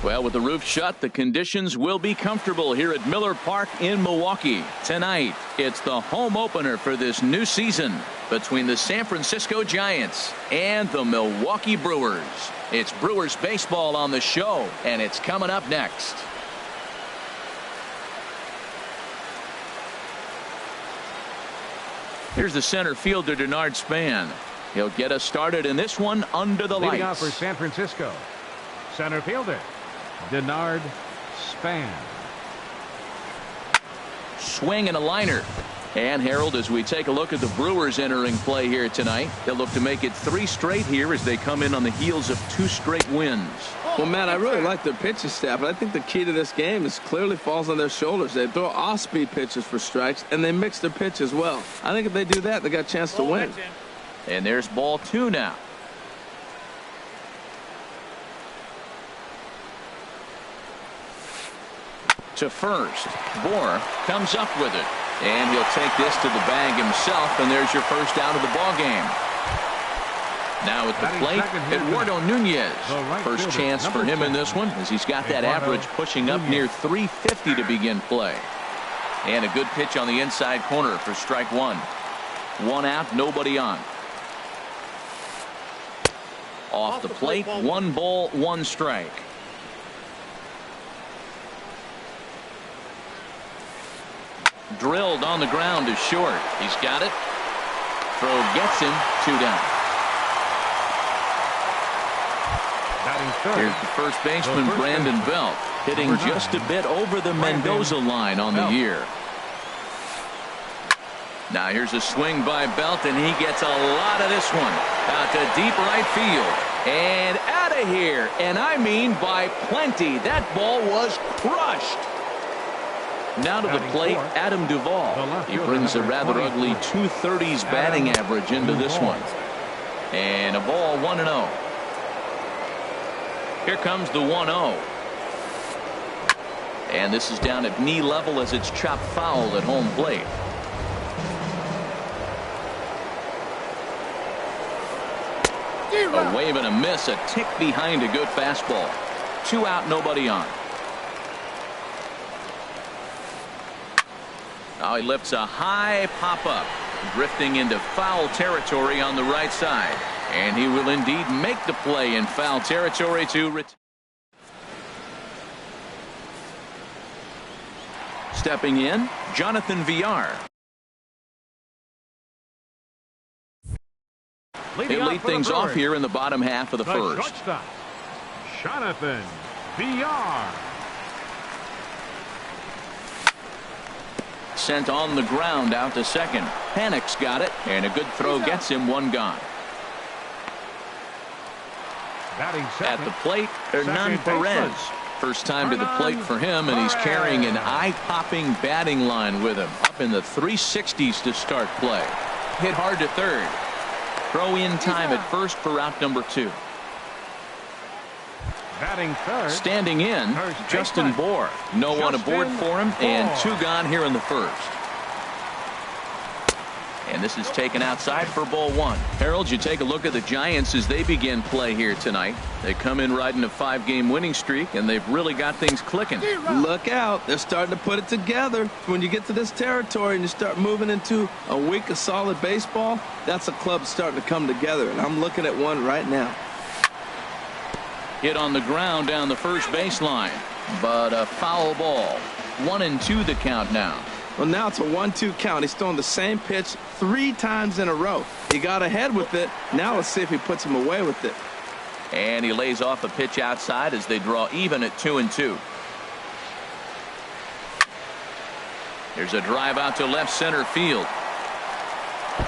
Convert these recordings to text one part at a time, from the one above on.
Well, with the roof shut, the conditions will be comfortable here at Miller Park in Milwaukee. Tonight, it's the home opener for this new season between the San Francisco Giants and the Milwaukee Brewers. It's Brewers baseball on the show, and it's coming up next. Here's the center fielder, Denard Span. He'll get us started in this one under the lights. Leading off for San Francisco, center fielder, Denard Span. Swing and a liner. And Harold, as we take a look at the Brewers entering play here tonight, they'll look to make it 3 straight here as they come in on the heels of 2 straight wins. Well, Matt, I really like their pitching staff, but I think the key to this game is clearly falls on their shoulders. They throw off-speed pitches for strikes, and they mix their pitch as well. I think if they do that, they got a chance to win. And there's ball 2 now. To first. Bohr comes up with it. And he'll take this to the bag himself, and there's your first out of the ball game. Now at the plate, Eduardo Nunez. First chance for him in this one, as he's got that average pushing up near 350 to begin play. And a good pitch on the inside corner for strike 1. 1 out, nobody on. Off the plate, 1 ball, 1 strike. Drilled on the ground to short. He's got it. Throw gets him. 2 down. Here's the first baseman, Brandon Belt, hitting just a bit over the Mendoza line on the year. Now here's a swing by Belt, and he gets a lot of this one out to deep right field and out of here, and I mean by plenty. That ball was crushed. Now to the plate, Adam Duvall. He brings a rather ugly 230s batting average into this one. And a ball, 1-0. Here comes the 1-0. And this is down at knee level as it's chopped foul at home plate. A wave and a miss, a tick behind a good fastball. 2 out, nobody on. Now he lifts a high pop-up, drifting into foul territory on the right side. And he will indeed make the play in foul territory to stepping in, Jonathan Villar. He'll lead things off here in the bottom half of the first. Shortstop, Jonathan Villar. Sent on the ground out to second. Panic's got it, and a good throw gets him 1 gone. At the plate, Hernan Perez. First time to the plate for him, and he's carrying an eye-popping batting line with him. Up in the 360s to start play. Hit hard to third. Throw in time at first for out number 2. Batting third. Standing in, Justin Bohr. No one aboard for him, and 2 gone here in the first. And this is taken outside for ball 1. Harold, you take a look at the Giants as they begin play here tonight. They come in riding a 5-game winning streak, and they've really got things clicking. Look out. They're starting to put it together. When you get to this territory and you start moving into a week of solid baseball, that's a club starting to come together, and I'm looking at one right now. Hit on the ground down the first baseline, but a foul ball. 1-2 the count now. Well, now it's a 1-2 count. He's throwing the same pitch 3 times in a row. He got ahead with it. Now let's see if he puts him away with it. And he lays off a pitch outside as they draw even at 2-2. Here's a drive out to left center field.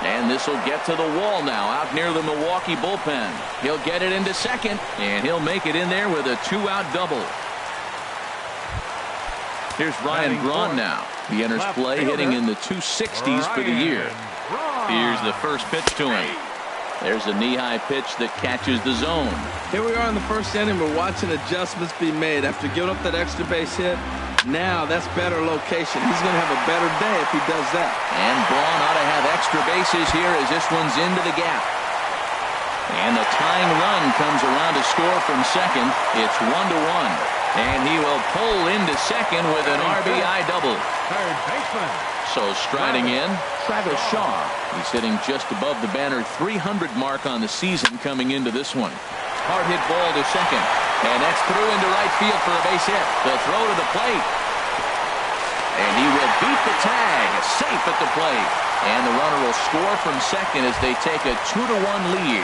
And this will get to the wall now out near the Milwaukee bullpen. He'll get it into second, and he'll make it in there with a 2-out double. Here's Ryan Braun now. He enters play hitting in the 260s for the year. Here's the first pitch to him. There's a knee-high pitch that catches the zone. Here we are in the first inning. We're watching adjustments be made after giving up that extra base hit. Now that's better location. He's going to have a better day if he does that. And Braun ought to have extra bases here as this one's into the gap. And the tying run comes around to score from second. It's 1-1. And he will pull into second with an RBI double. Third baseman. So striding in, Travis Shaw. He's hitting just above the banner 300 mark on the season coming into this one. Hard hit ball to second. And that's through into right field for a base hit. The throw to the plate. And he will beat the tag. Safe at the plate. And the runner will score from second as they take a 2-1 lead.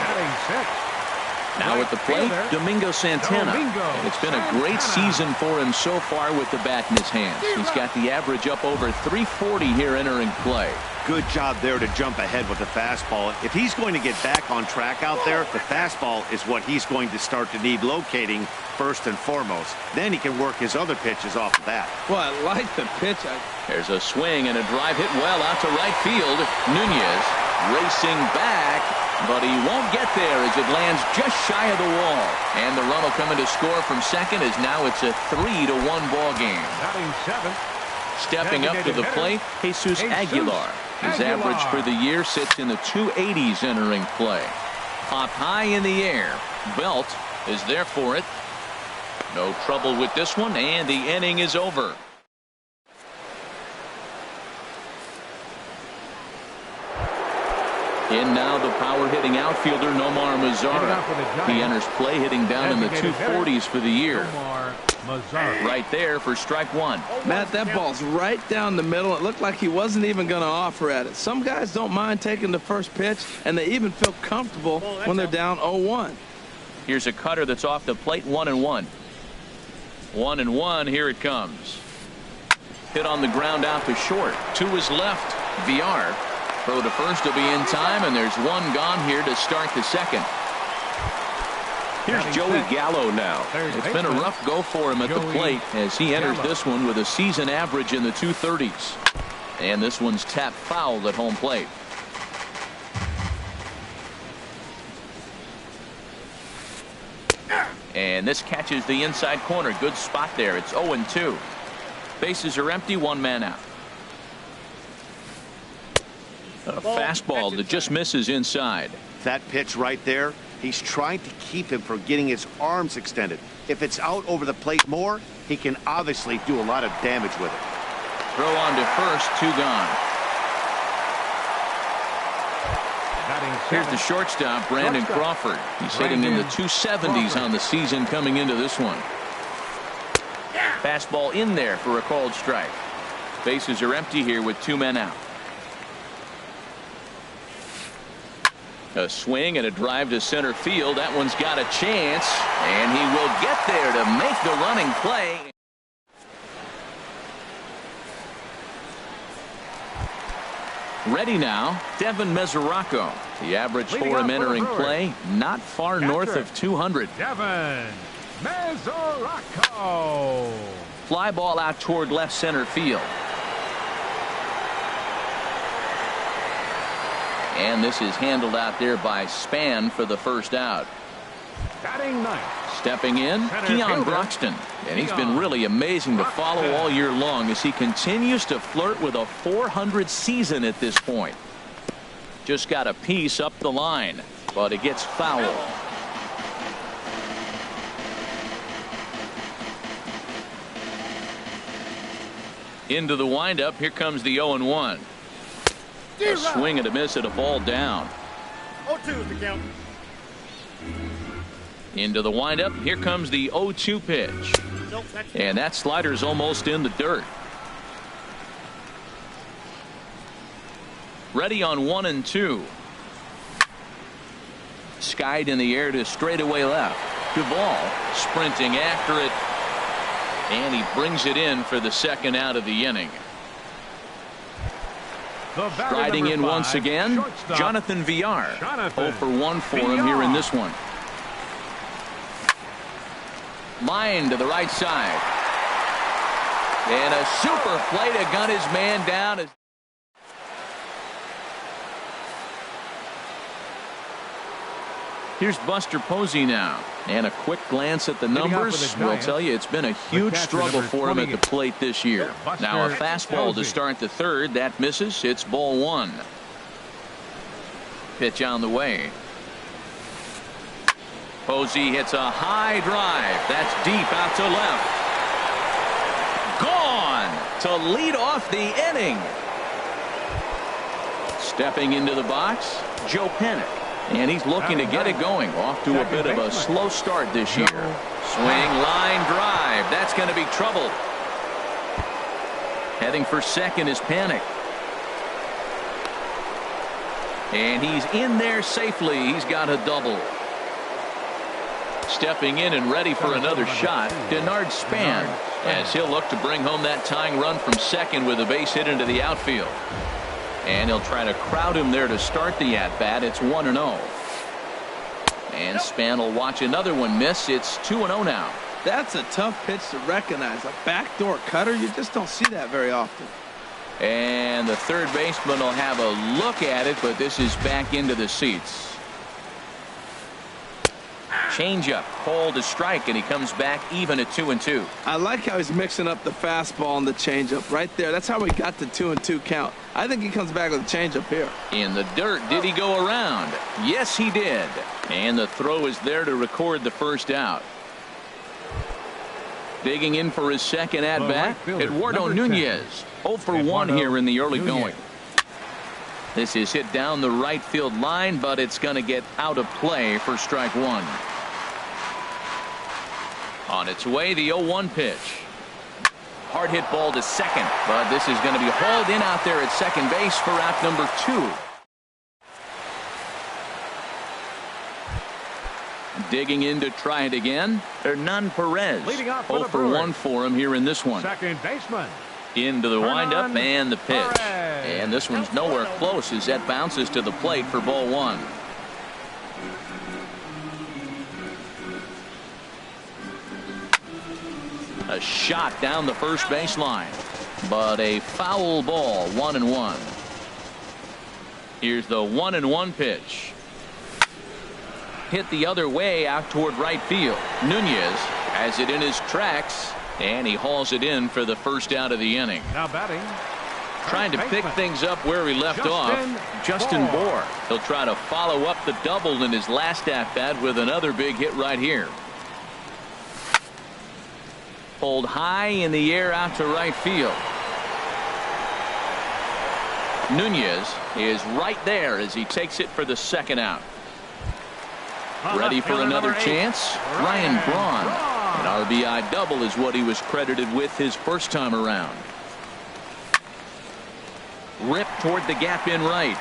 Now at the plate, Domingo Santana. And it's been a great season for him so far with the bat in his hands. He's got the average up over 340 here entering play. Good job there to jump ahead with the fastball. If he's going to get back on track out there, the fastball is what he's going to start to need locating first and foremost. Then he can work his other pitches off of that. Well, I like the pitch. There's a swing and a drive hit well out to right field. Nunez racing back, but he won't get there as it lands just shy of the wall. And the run will come in to score from second as now it's a 3-1 ball game. Batting seventh. Stepping up to the plate, Jesus Aguilar. His average for the year sits in the 280s entering play. Popped high in the air. Belt is there for it. No trouble with this one, and the inning is over. In now the power-hitting outfielder Nomar Mazara. He enters play hitting down in the 240s for the year. Right there for strike 1. Matt, that ball's right down the middle. It looked like he wasn't even going to offer at it. Some guys don't mind taking the first pitch, and they even feel comfortable when they're down 0-1. Here's a cutter that's off the plate, 1-1. 1-1, here it comes. Hit on the ground out to short. To his left, VR. Throw to first will be in time, and there's one gone here to start the second. Here's Joey Gallo now. It's been a rough go for him at the plate as he enters this one with a season average in the 230s. And this one's tapped foul at home plate. And this catches the inside corner. Good spot there. It's 0-2. Bases are empty, 1 man out. A fastball that just misses inside. That pitch right there, he's trying to keep him from getting his arms extended. If it's out over the plate more, he can obviously do a lot of damage with it. Throw on to first, 2 gone. Here's the shortstop, Brandon Crawford. He's hitting in the 270s on the season coming into this one. Fastball in there for a called strike. Bases are empty here with 2 men out. A swing and a drive to center field. That one's got a chance, and he will get there to make the running play. Ready now, Devin Mesoraco. The average for him entering play, not far north of 200. Devin Mesoraco. Fly ball out toward left center field. And this is handled out there by Span for the first out. Batting ninth. Stepping in, Keon Broxton. And he's been really amazing to follow all year long as he continues to flirt with a .400 season at this point. Just got a piece up the line, but it gets foul. Into the windup, here comes the 0-1. A swing and a miss at a ball down. 0-2 is the count. Into the windup, here comes the 0-2 pitch. And that slider's almost in the dirt. Ready on 1-2. Skied in the air to straightaway left. Duvall sprinting after it. And he brings it in for the second out of the inning. Striding in once again, Jonathan Villar. 0 for 1 for him here in this one. Line to the right side. And a super play to gun his man down. Here's Buster Posey now. And a quick glance at the numbers will tell you it's been a huge struggle for him at the plate this year. Now a fastball to start the third. That misses. It's ball one. Pitch on the way. Posey hits a high drive. That's deep out to left. Gone to lead off the inning. Stepping into the box, Joe Pennick. And he's looking to get it going. Off to a bit of a slow start this year. Swing, line drive. That's going to be trouble. Heading for second is Pennick. And he's in there safely. He's got a double. Stepping in and ready for another shot, Denard Span, as he'll look to bring home that tying run from second with a base hit into the outfield. And he'll try to crowd him there to start the at-bat. It's 1-0. And Span will watch another one miss. It's 2-0 now. That's a tough pitch to recognize. A backdoor cutter, you just don't see that very often. And the third baseman will have a look at it, but this is back into the seats. Changeup, called to strike, and he comes back even at 2-2. I like how he's mixing up the fastball and the changeup right there. That's how we got the 2-2 count. I think he comes back with a changeup here. In the dirt, did he go around? Yes, he did. And the throw is there to record the first out. Digging in for his second at-bat, Eduardo Nunez. 0 for 1 here in the early going. This is hit down the right field line, but it's going to get out of play for strike one. On its way, the 0-1 pitch. Hard hit ball to second, but this is going to be hauled in out there at second base for out number 2. Digging in to try it again, Hernan Perez. 0 for 1 for him here in this one. Second baseman. Into the windup and the pitch. And this one's nowhere close as that bounces to the plate for ball one. A shot down the first baseline, but a foul ball. 1-1. Here's the 1-1 pitch. Hit the other way out toward right field. Nunez has it in his tracks, and he hauls it in for the first out of the inning. Now batting. Trying to pick things up where he left off, Justin Bour. He'll try to follow up the double in his last at-bat with another big hit right here. Pulled high in the air out to right field. Nunez is right there as he takes it for the second out. Ready for another chance? Ryan Braun. An RBI double is what he was credited with his first time around. Rip toward the gap in right.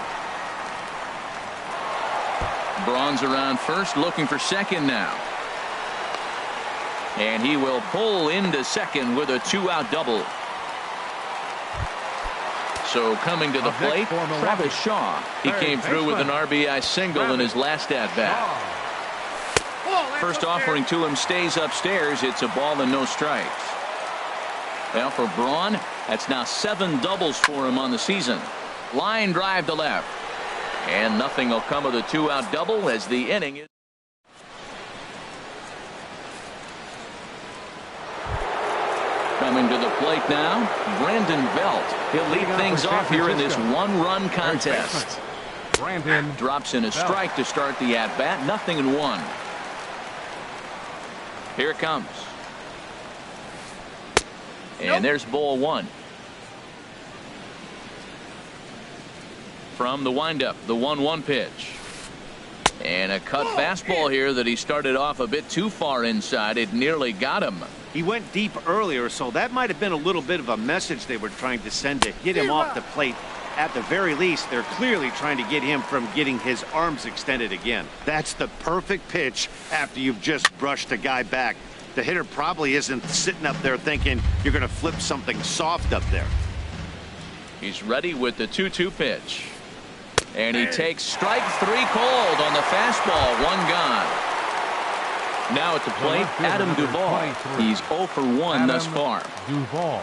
Braun's around first, looking for second now. And he will pull into second with a 2-out double. So coming to the plate, Travis Shaw. He came through with an RBI single in his last at-bat. First offering to him stays upstairs. It's a ball and no strikes. Well, for Braun, that's now 7 doubles for him on the season. Line drive to left. And nothing will come of the 2-out double as the inning is. Coming to the plate now, Brandon Belt. He'll lead things off here in this one-run contest. Brandon drops in a strike to start the at-bat. 0-1. Here it comes. And there's ball one. From the windup, the 1-1 pitch. And a cut fastball here that he started off a bit too far inside. It nearly got him. He went deep earlier, so that might have been a little bit of a message they were trying to send to get him off the plate. At the very least, they're clearly trying to get him from getting his arms extended again. That's the perfect pitch after you've just brushed a guy back. The hitter probably isn't sitting up there thinking you're going to flip something soft up there. He's ready with the 2-2 pitch. And he takes strike three cold on the fastball. One gone. Now at the plate, Adam Duvall. He's 0 for 1 thus far. Duvall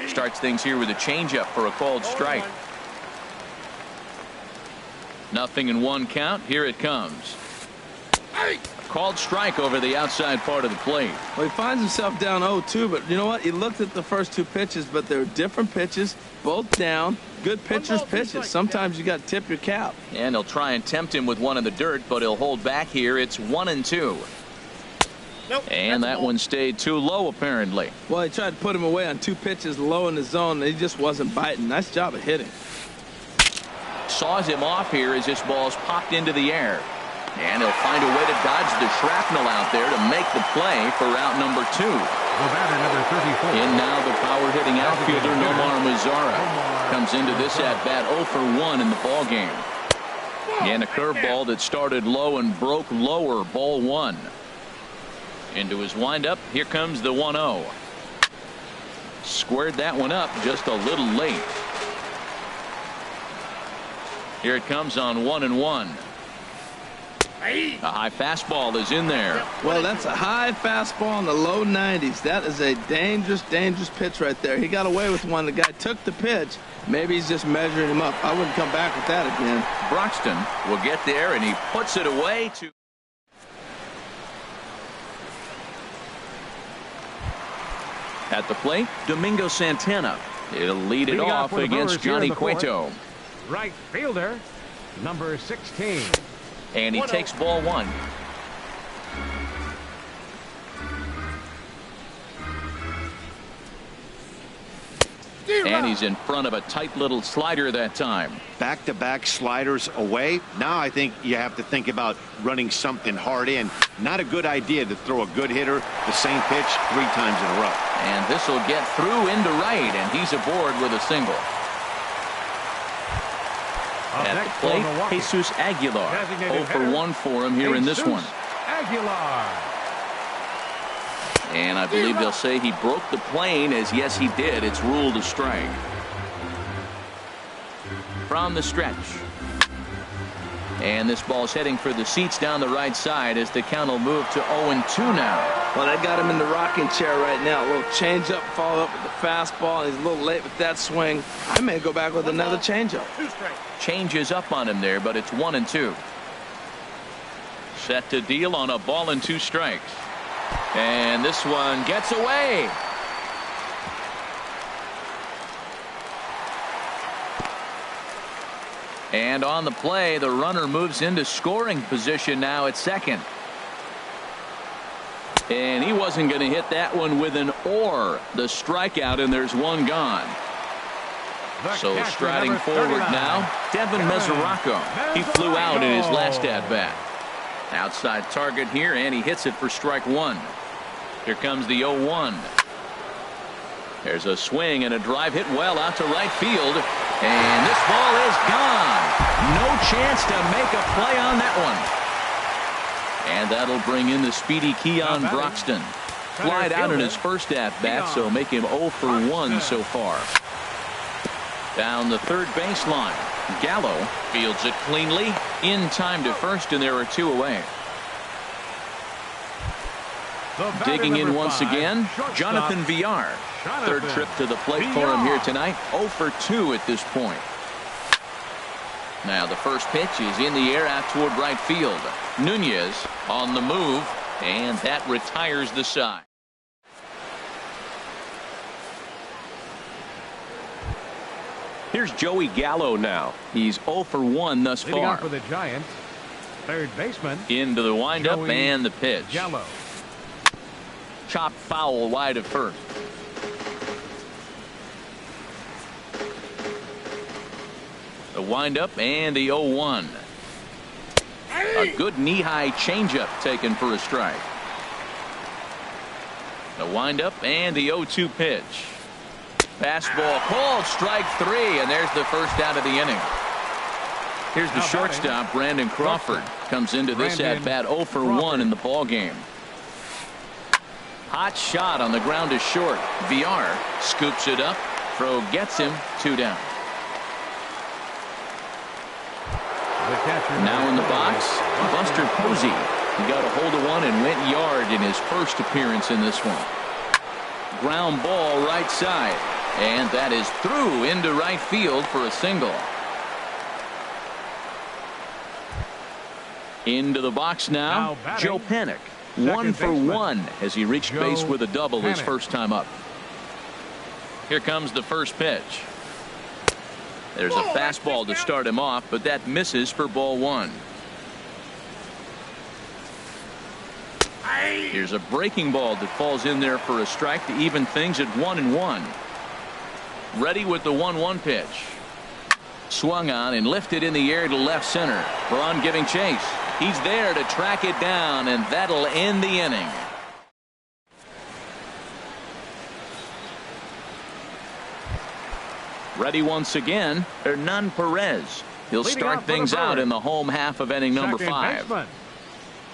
starts things here with a changeup for a called strike. 0-1 count. Here it comes. Called strike over the outside part of the plate. Well, he finds himself down 0-2, but you know what? He looked at the first two pitches, but they're different pitches, both down. Good pitchers' pitches. Sometimes you got to tip your cap. And he'll try and tempt him with one in the dirt, but he'll hold back here. It's 1-2. And that one stayed too low, apparently. Well, he tried to put him away on two pitches low in the zone, and he just wasn't biting. Nice job of hitting. Saws him off here as this ball's popped into the air. And he'll find a way to dodge the shrapnel out there to make the play for out number 2. The batter, number 34. In now the power-hitting outfielder Nomar Mazara comes into this at-bat 0 for 1 in the ballgame. And a curveball that started low and broke lower. Ball 1. Into his windup. Here comes the 1-0. Squared that one up just a little late. Here it comes on 1-1. A high fastball is in there. Well, that's a high fastball in the low 90s. That is a dangerous, dangerous pitch right there. He got away with one. The guy took the pitch. Maybe he's just measuring him up. I wouldn't come back with that again. Broxton will get there, and he puts it away to... At the plate, Domingo Santana. He'll lead it off against Johnny Cueto. Right fielder, number 16. And he takes ball 1. And he's in front of a tight little slider that time. Back-to-back sliders away. Now I think you have to think about running something hard in. Not a good idea to throw a good hitter the same pitch 3 times in a row. And this will get through into right, and he's aboard with a single. At the plate, Jesus Aguilar. 0 for 1 for him here in this one. Aguilar. And I believe they'll say he broke the plane, as yes he did. It's ruled a strike. From the stretch. And this ball's heading for the seats down the right side as the count will move to 0-2 now. Well, they got him in the rocking chair right now. A little changeup, follow up with the fastball, and he's a little late with that swing. I may go back with another changeup. Changes up on him there, but it's 1-2. Set to deal on a ball and 2 strikes. And this one gets away. And on the play, the runner moves into scoring position now at second. And he wasn't going to hit that one with an or. The strikeout, and there's one gone. So striding forward now, Devin Mesoraco. He flew out in his last at-bat. Outside target here, and he hits it for strike 1. Here comes the 0-1. There's a swing and a drive hit well out to right field. And this ball is gone. No chance to make a play on that one. And that'll bring in the speedy Keon Broxton. Flied out in his first at-bat, so make him 0 for 1 so far. Down the third baseline. Gallo fields it cleanly. In time to first, and there are 2 away. Digging in once again, Jonathan Villar. Third trip to the plate for him here tonight. 0 for 2 at this point. Now the first pitch is in the air out toward right field. Nunez on the move, and that retires the side. Here's Joey Gallo now. He's 0 for 1 thus Leading far. off for the Giants, third baseman. Into the windup and the pitch. Gallo. Chop foul wide of first. The windup and the 0-1. A good knee-high changeup taken for a strike. The windup and the 0-2 pitch. Fastball called, strike 3, and there's the first out of the inning. Here's the shortstop, Brandon Crawford. Comes into this at-bat 0 for 1 in the ball game. Hot shot on the ground to short. VR scoops it up. Throw gets him, 2 down. Now in the box, Buster Posey. He got a hold of one and went yard in his first appearance in this one. Ground ball right side. And that is through into right field for a single. Into the box now Joe Panik. 1 for 1 as he reached base with a double his first time up. Here comes the first pitch. There's a fastball to start him off, but that misses for ball 1. Here's a breaking ball that falls in there for a strike to even things at 1-1. Ready with the 1-1 pitch. Swung on and lifted in the air to left center. Braun giving chase. He's there to track it down, and that'll end the inning. Ready once again, Hernan Perez. He'll start things out in the home half of inning number 5.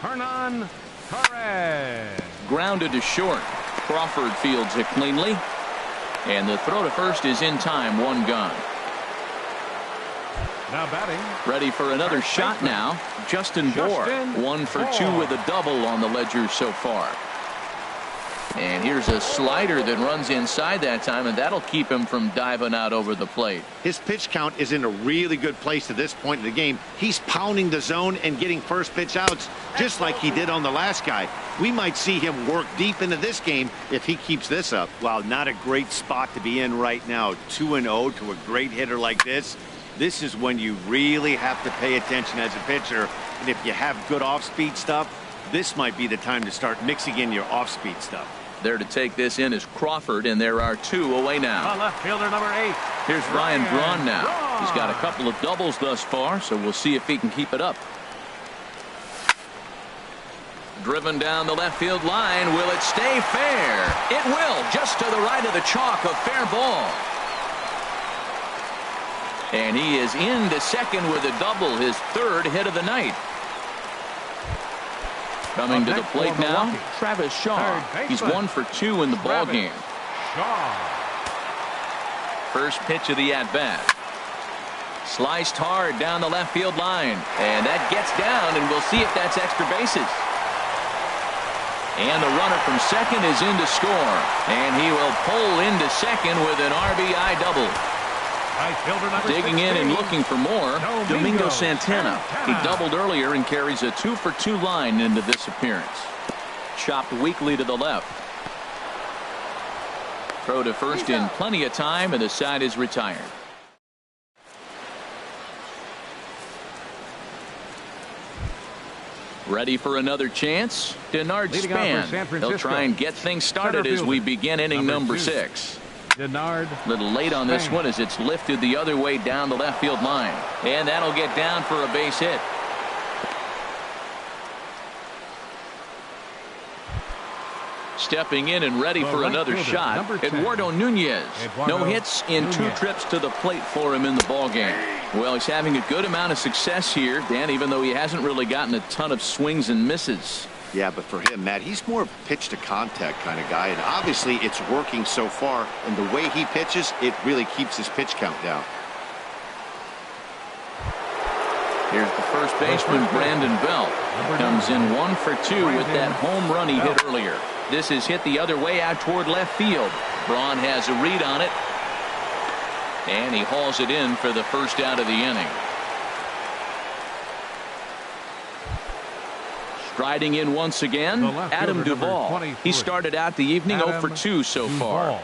Hernan Perez. Grounded to short. Crawford fields it cleanly. And the throw to first is in time, 1 gone. Now batting. Ready for another shot now. Justin Bour. 1 for 2 with a double on the ledger so far. And here's a slider that runs inside that time, and that'll keep him from diving out over the plate. His pitch count is in a really good place at this point in the game. He's pounding the zone and getting first pitch outs just like he did on the last guy. We might see him work deep into this game if he keeps this up. Well, not a great spot to be in right now. 2-0 to a great hitter like this. This is when you really have to pay attention as a pitcher. And if you have good off-speed stuff, this might be the time to start mixing in your off-speed stuff. There to take this in is Crawford, and there are 2 away now. Left fielder number 8. Here's Ryan Braun now. He's got a couple of doubles thus far, so we'll see if he can keep it up. Driven down the left field line. Will it stay fair? It will, just to the right of the chalk, a fair ball. And he is into second with a double, his 3rd hit of the night. Coming to the plate now, Travis Shaw. He's 1 for 2 in the ball game. First pitch of the at-bat. Sliced hard down the left field line. And that gets down, and we'll see if that's extra bases. And the runner from second is in to score. And he will pull into second with an RBI double. Digging in and looking for more, Domingo Santana. He doubled earlier and carries a 2 for 2 line into this appearance. Chopped weakly to the left. Throw to first in plenty of time, and the side is retired. Ready for another chance? Denard Span. He'll try and get things started as we begin inning number 6. Denard. Little late on this one as it's lifted the other way down the left field line. And that'll get down for a base hit. Stepping in and ready for another shot, Eduardo Nunez. No hits in 2 trips to the plate for him in the ball game. Well, he's having a good amount of success here, Dan, even though he hasn't really gotten a ton of swings and misses. Yeah, but for him, Matt, he's more of a pitch to contact kind of guy, and obviously it's working so far, and the way he pitches, it really keeps his pitch count down. Here's the first baseman, Brandon Belt. Comes in 1 for 2 with that home run he hit earlier. This is hit the other way out toward left field. Braun has a read on it, and he hauls it in for the first out of the inning. Striding in once again, Adam Duvall. He started out the evening 0 for 2 so far.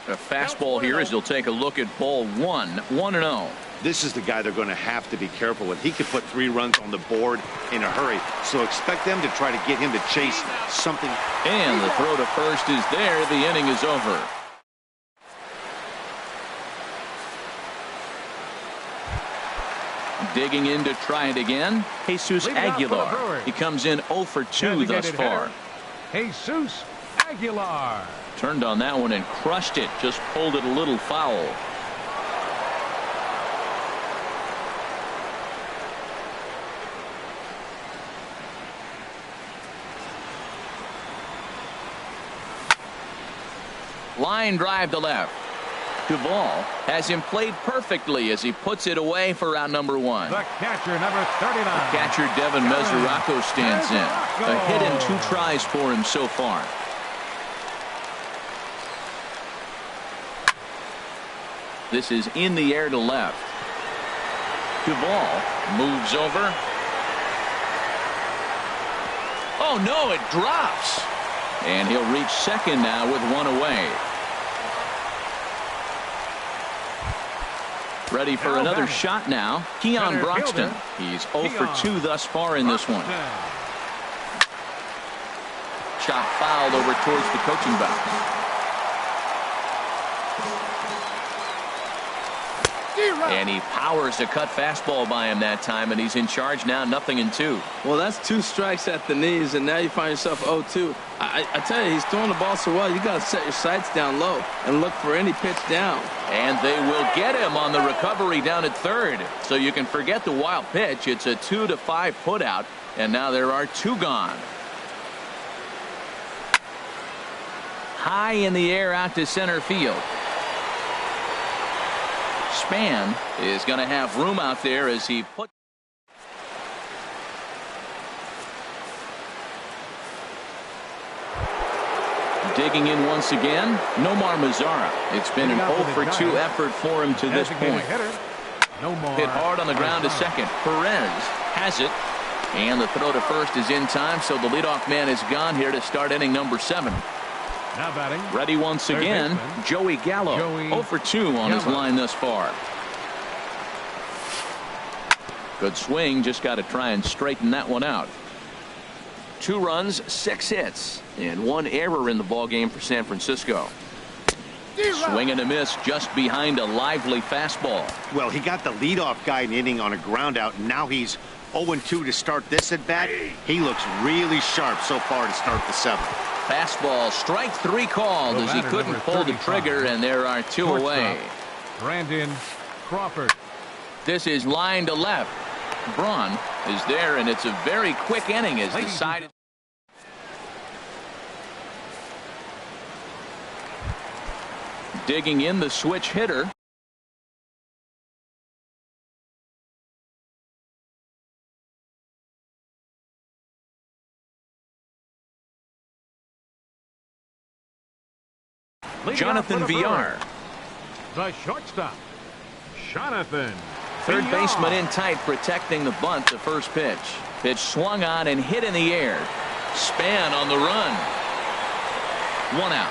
A fastball here as he'll take a look at ball one. 1-0. This is the guy they're going to have to be careful with. He could put 3 runs on the board in a hurry, so expect them to try to get him to chase something. And the throw to first is there. The inning is over. Digging in to try it again, Jesus Aguilar. He comes in 0 for 2 thus far. Jesus Aguilar. Turned on that one and crushed it. Just pulled it a little foul. Line drive to left. Duvall has him played perfectly as he puts it away for out number 1. The catcher, number 39. Catcher Devin Mesoraco stands in. A hit and 2 tries for him so far. This is in the air to left. Duvall moves over. Oh no, it drops. And he'll reach second now with 1 away. Ready for another shot now. Keon Broxton. He's 0 for 2 thus far in this one. Shot fouled over towards the coaching box. And he powers a cut fastball by him that time, and he's in charge now, 0-2. Well, that's 2 strikes at the knees, and now you find yourself 0-2. I tell you, he's throwing the ball so well, you got to set your sights down low and look for any pitch down. And they will get him on the recovery down at third. So you can forget the wild pitch. It's a 2-5 put out, and now there are 2 gone. High in the air out to center field. Span is going to have room out there as he puts. Digging in once again, Nomar Mazara. It's been an 0 for 2 effort for him to this point. Hit hard on the ground to second. Perez has it. And the throw to first is in time, so the leadoff man is gone here to start inning number 7. Now batting. Ready once again, Joey Gallo. 0 for 2 on his line thus far. Good swing, just got to try and straighten that one out. 2 runs, 6 hits, and 1 error in the ballgame for San Francisco. Swing and a miss just behind a lively fastball. Well, he got the leadoff guy in inning on a ground out, and now he's 0-2 to start this at bat. He looks really sharp so far to start the 7th. Fastball, strike 3 called as he couldn't pull the trigger, and there are 2 away. Brandon Crawford. This is line to left. Braun is there, and it's a very quick inning as decided. Digging in the switch hitter. Jonathan Villar. The shortstop, Jonathan. Third baseman in tight, protecting the bunt. The first pitch. Pitch swung on and hit in the air. Span on the run. 1 out.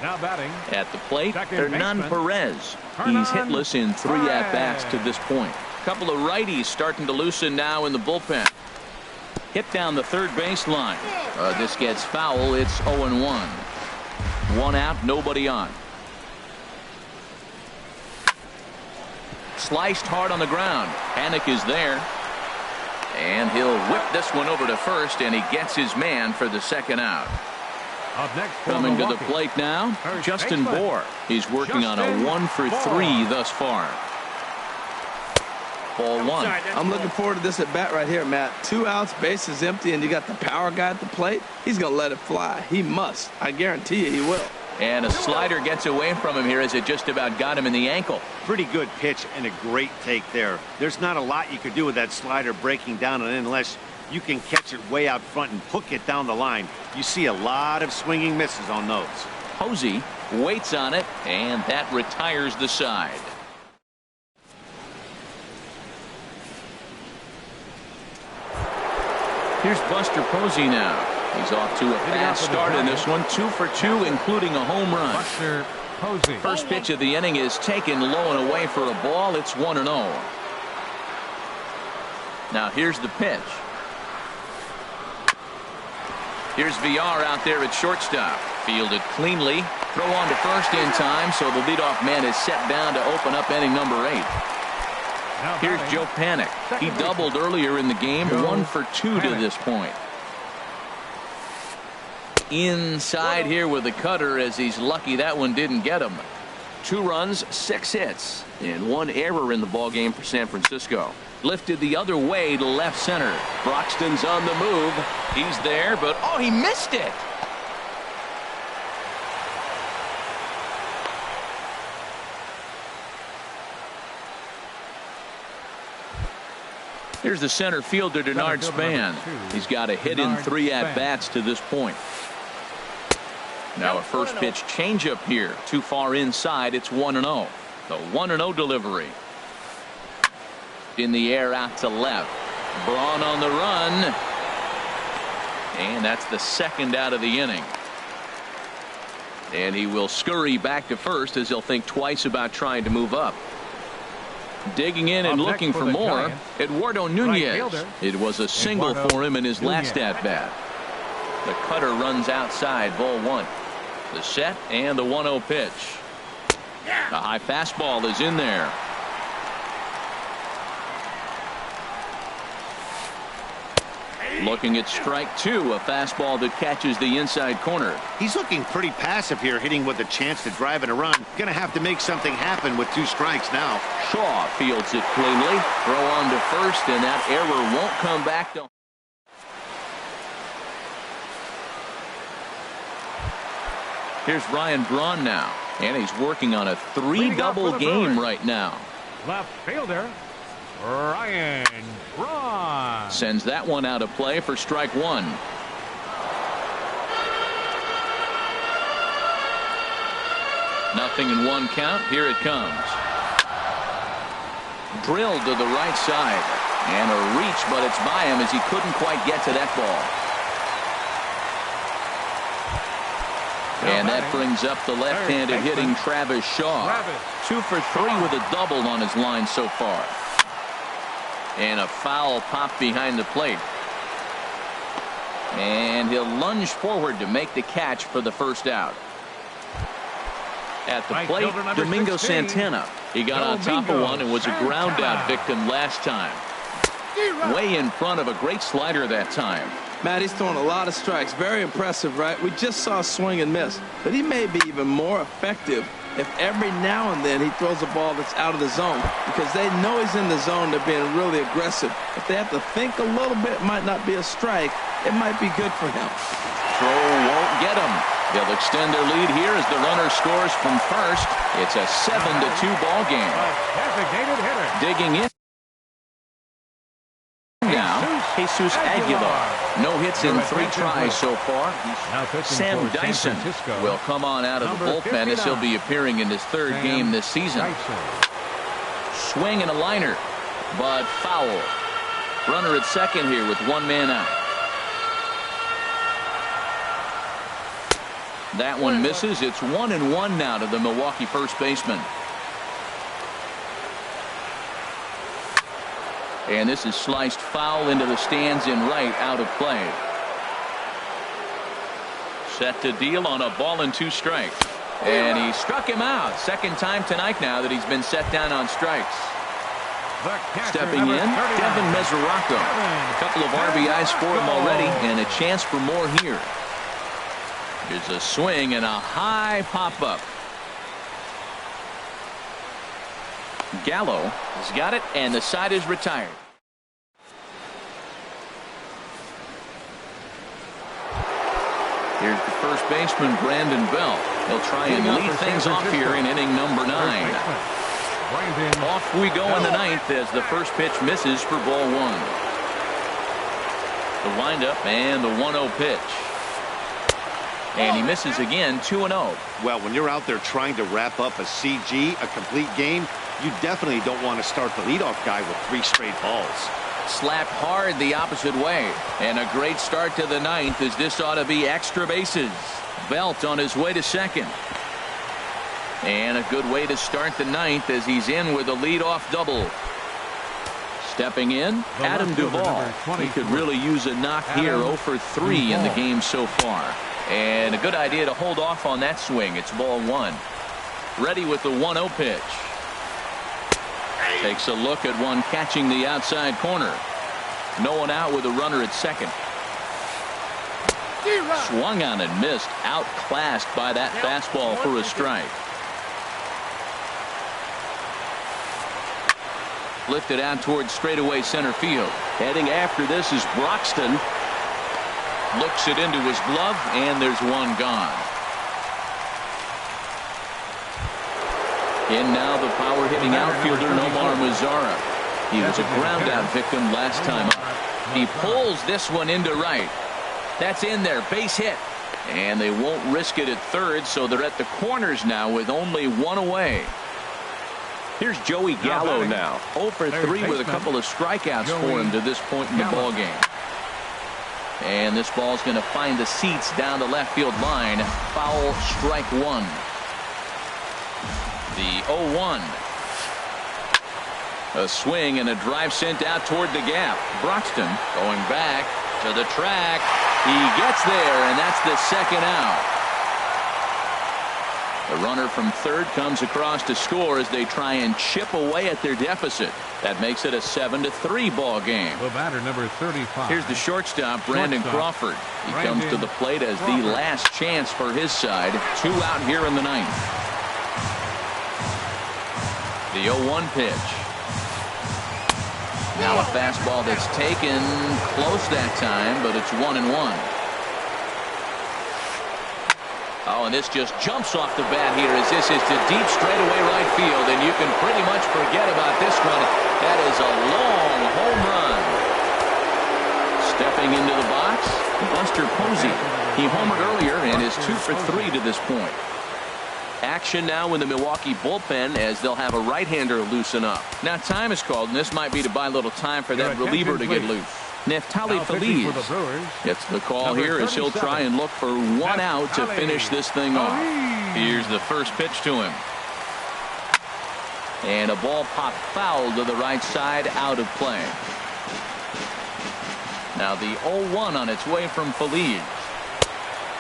Now batting. At the plate, Hernan baseman, Perez. Hernan He's hitless in 3 at-bats to this point. Couple of righties starting to loosen now in the bullpen. Hit down the third baseline. This gets foul. It's 0-1. 1 out, nobody on. Sliced hard on the ground. Panic is there. And he'll whip this one over to first, and he gets his man for the 2nd out. Up next, coming to the plate now, Justin Bour. He's working on a 1 for 3 thus far. Ball 1. I'm looking forward to this at bat right here, Matt. 2 outs, bases empty, and you got the power guy at the plate. He's going to let it fly. He must. I guarantee you he will. And a slider gets away from him here as it just about got him in the ankle. Pretty good pitch and a great take there. There's not a lot you could do with that slider breaking down and unless you can catch it way out front and hook it down the line. You see a lot of swinging misses on those. Posey waits on it, and that retires the side. Here's Buster Posey now. He's off to a fast start in this one. 2 for 2, including a home run. First pitch of the inning is taken low and away for a ball. It's 1-0. Now here's the pitch. Here's VR out there at shortstop. Fielded cleanly. Throw on to first in time, so the leadoff man is set down to open up inning number 8. Here's Joe Panik. He doubled earlier in the game. 1 for 2 to this point. Inside here with the cutter, as he's lucky that one didn't get him. 2 runs, 6 hits, and 1 error in the ballgame for San Francisco. Lifted the other way to left center. Broxton's on the move. He's there, but oh, he missed it. Here's the center fielder, Denard Span. He's got a hit in 3 at-bats to this point. Now a first pitch changeup here. Too far inside. It's 1-0. The 1-0 delivery. In the air out to left. Braun on the run. And that's the second out of the inning. And he will scurry back to first as he'll think twice about trying to move up. Digging in and looking for more, Eduardo Nunez. It was a single for him in his last at-bat. The cutter runs outside, ball 1. The set and the 1-0 pitch. A high fastball is in there. Looking at strike 2, a fastball that catches the inside corner. He's looking pretty passive here, hitting with a chance to drive in a run. Gonna have to make something happen with 2 strikes now. Shaw fields it cleanly. Throw on to first, and that error won't come back to. Here's Ryan Braun now, and he's working on a 3-double game right now. Left fielder Ryan Braun sends that one out of play for strike 1. Nothing in 1 count. Here it comes. Drilled to the right side, and a reach, but it's by him as he couldn't quite get to that ball. And that brings up the left-handed hitting Travis Shaw. 2 for 3 with a double on his line so far. And a foul pop behind the plate. And he'll lunge forward to make the catch for the first out. At the plate, Domingo Santana. He got on top of one and was a ground out victim last time. Way in front of a great slider that time. Matt, he's throwing a lot of strikes. Very impressive, right? We just saw a swing and miss. But he may be even more effective if every now and then he throws a ball that's out of the zone, because they know he's in the zone. They're being really aggressive. If they have to think a little bit, it might not be a strike. It might be good for him. Throw won't get him. They'll extend their lead here as the runner scores from first. It's a 7-2 ball game. Designated hitter. Digging in now, Jesus Aguilar. No hits in 3 tries so far. Sam Dyson will come on out of the bullpen as he'll be appearing in his 3rd game this season. Swing and a liner, but foul. Runner at second here with 1 man out. That one misses. It's 1-1 now to the Milwaukee first baseman. And this is sliced foul into the stands in right, out of play. Set to deal on a ball and 2 strikes. And he struck him out. Second time tonight now that he's been set down on strikes. Stepping in, Devin Mesoraco. A couple of RBIs for him already, and a chance for more here. Here's a swing and a high pop-up. Gallo has got it, and the side is retired. Here's the first baseman, Brandon Belt. He'll try and lead things off here in inning number 9. Off we go in the 9th as the first pitch misses for ball 1. The windup and the 1-0 pitch. And he misses again, 2-0. Well, when you're out there trying to wrap up a CG, a complete game, you definitely don't want to start the leadoff guy with 3 straight balls. slapped hard the opposite way. And a great start to the ninth, as this ought to be extra bases. Belt on his way to second. And a good way to start the ninth, as he's in with a leadoff double. Stepping in, Adam Duvall. He could really use a knock here. 0 for 3 in the game so far. And a good idea to hold off on that swing. It's ball 1. Ready with the 1-0 pitch. Takes a look at one catching the outside corner. No one out with a runner at second. Swung on and missed. Outclassed by that fastball for a strike. Lifted out towards straightaway center field. Heading after this is Broxton. Looks it into his glove, and there's one gone. In now the power hitting outfielder Nomar Mazara. He was a ground out victim last time up. He pulls this one into right. That's in there, base hit. And they won't risk it at third, so they're at the corners now with only one away. Here's Joey Gallo now. 0 for 3 with a couple of strikeouts for him to this point in the ball game. And this ball's going to find the seats down the left field line. Foul, strike 1. The 0-1. A swing and a drive sent out toward the gap. Broxton going back to the track. He gets there, and that's the second out. The runner from third comes across to score as they try and chip away at their deficit. That makes it a 7-3 ball game. The batter, number 35. Here's the shortstop, Brandon Crawford. He comes to the plate as the last chance for his side. 2 out here in the ninth. The 0-1 pitch. Now a fastball that's taken close that time, but it's 1-1. Oh, and this just jumps off the bat here as this is to deep straightaway right field, and you can pretty much forget about this one. That is a long home run. Stepping into the box, Buster Posey. He homered earlier and is 2 for 3 to this point. Action now in the Milwaukee bullpen as they'll have a right-hander loosen up. Now time is called, and this might be to buy a little time for that reliever to get loose. Neftali Feliz gets the call here as he'll try and look for one out to finish this thing off. Here's the first pitch to him. And a ball popped foul to the right side, out of play. Now the 0-1 on its way from Feliz.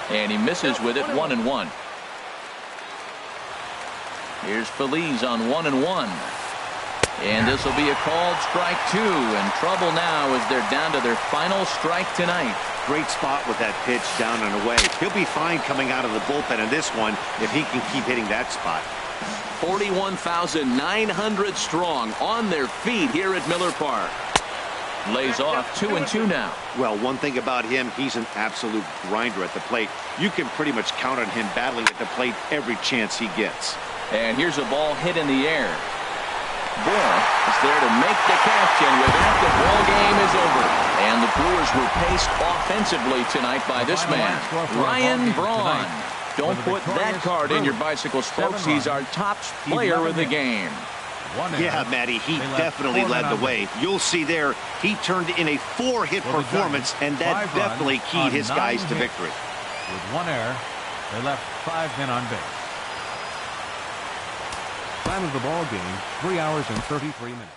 And he misses with it, 1-1. Here's Feliz on 1-1. And this will be a called strike 2, and trouble now as they're down to their final strike tonight. Great spot with that pitch down and away. He'll be fine coming out of the bullpen in this one if he can keep hitting that spot. 41,900 strong on their feet here at Miller Park. Lays off 2-2 now. Well, one thing about him, he's an absolute grinder at the plate. You can pretty much count on him battling at the plate every chance he gets. And here's a ball hit in the air. Bohr is there to make the catch, and with that, the ball game is over. And the Brewers were paced offensively tonight by this man, Ryan Braun. Don't put that card in your bicycle spokes. He's our top player of the game. Yeah, Matty, he definitely led the way. You'll see there, he turned in a 4-hit performance, and that definitely keyed his guys to victory. With 1 error, they left 5 men on base. Time of the ball game, 3 hours and 33 minutes.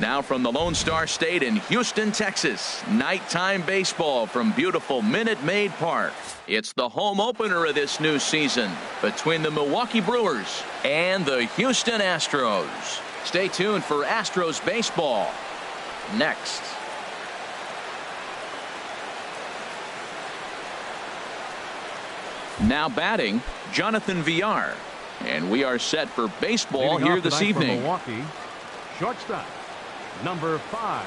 Now from the Lone Star State in Houston, Texas, nighttime baseball from beautiful Minute Maid Park. It's the home opener of this new season between the Milwaukee Brewers and the Houston Astros. Stay tuned for Astros baseball next. Now batting, Jonathan Villar. And we are set for baseball here this evening. Milwaukee, shortstop, number 5.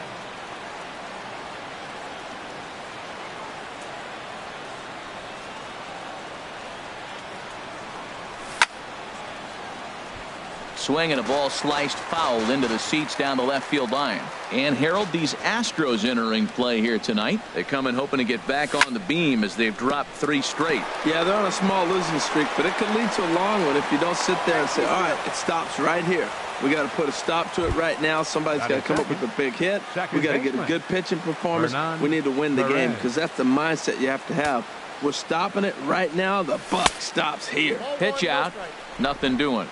Swing and a ball sliced foul into the seats down the left field line. And Harold, these Astros entering play here tonight. They come in hoping to get back on the beam as they've dropped 3 straight. Yeah, they're on a small losing streak, but it could lead to a long one if you don't sit there and say, all right, it stops right here. We got to put a stop to it right now. Somebody's got to come up with a big hit. We got to get a good pitching performance. We need to win the game because that's the mindset you have to have. We're stopping it right now. The buck stops here. Pitch out. Nothing doing.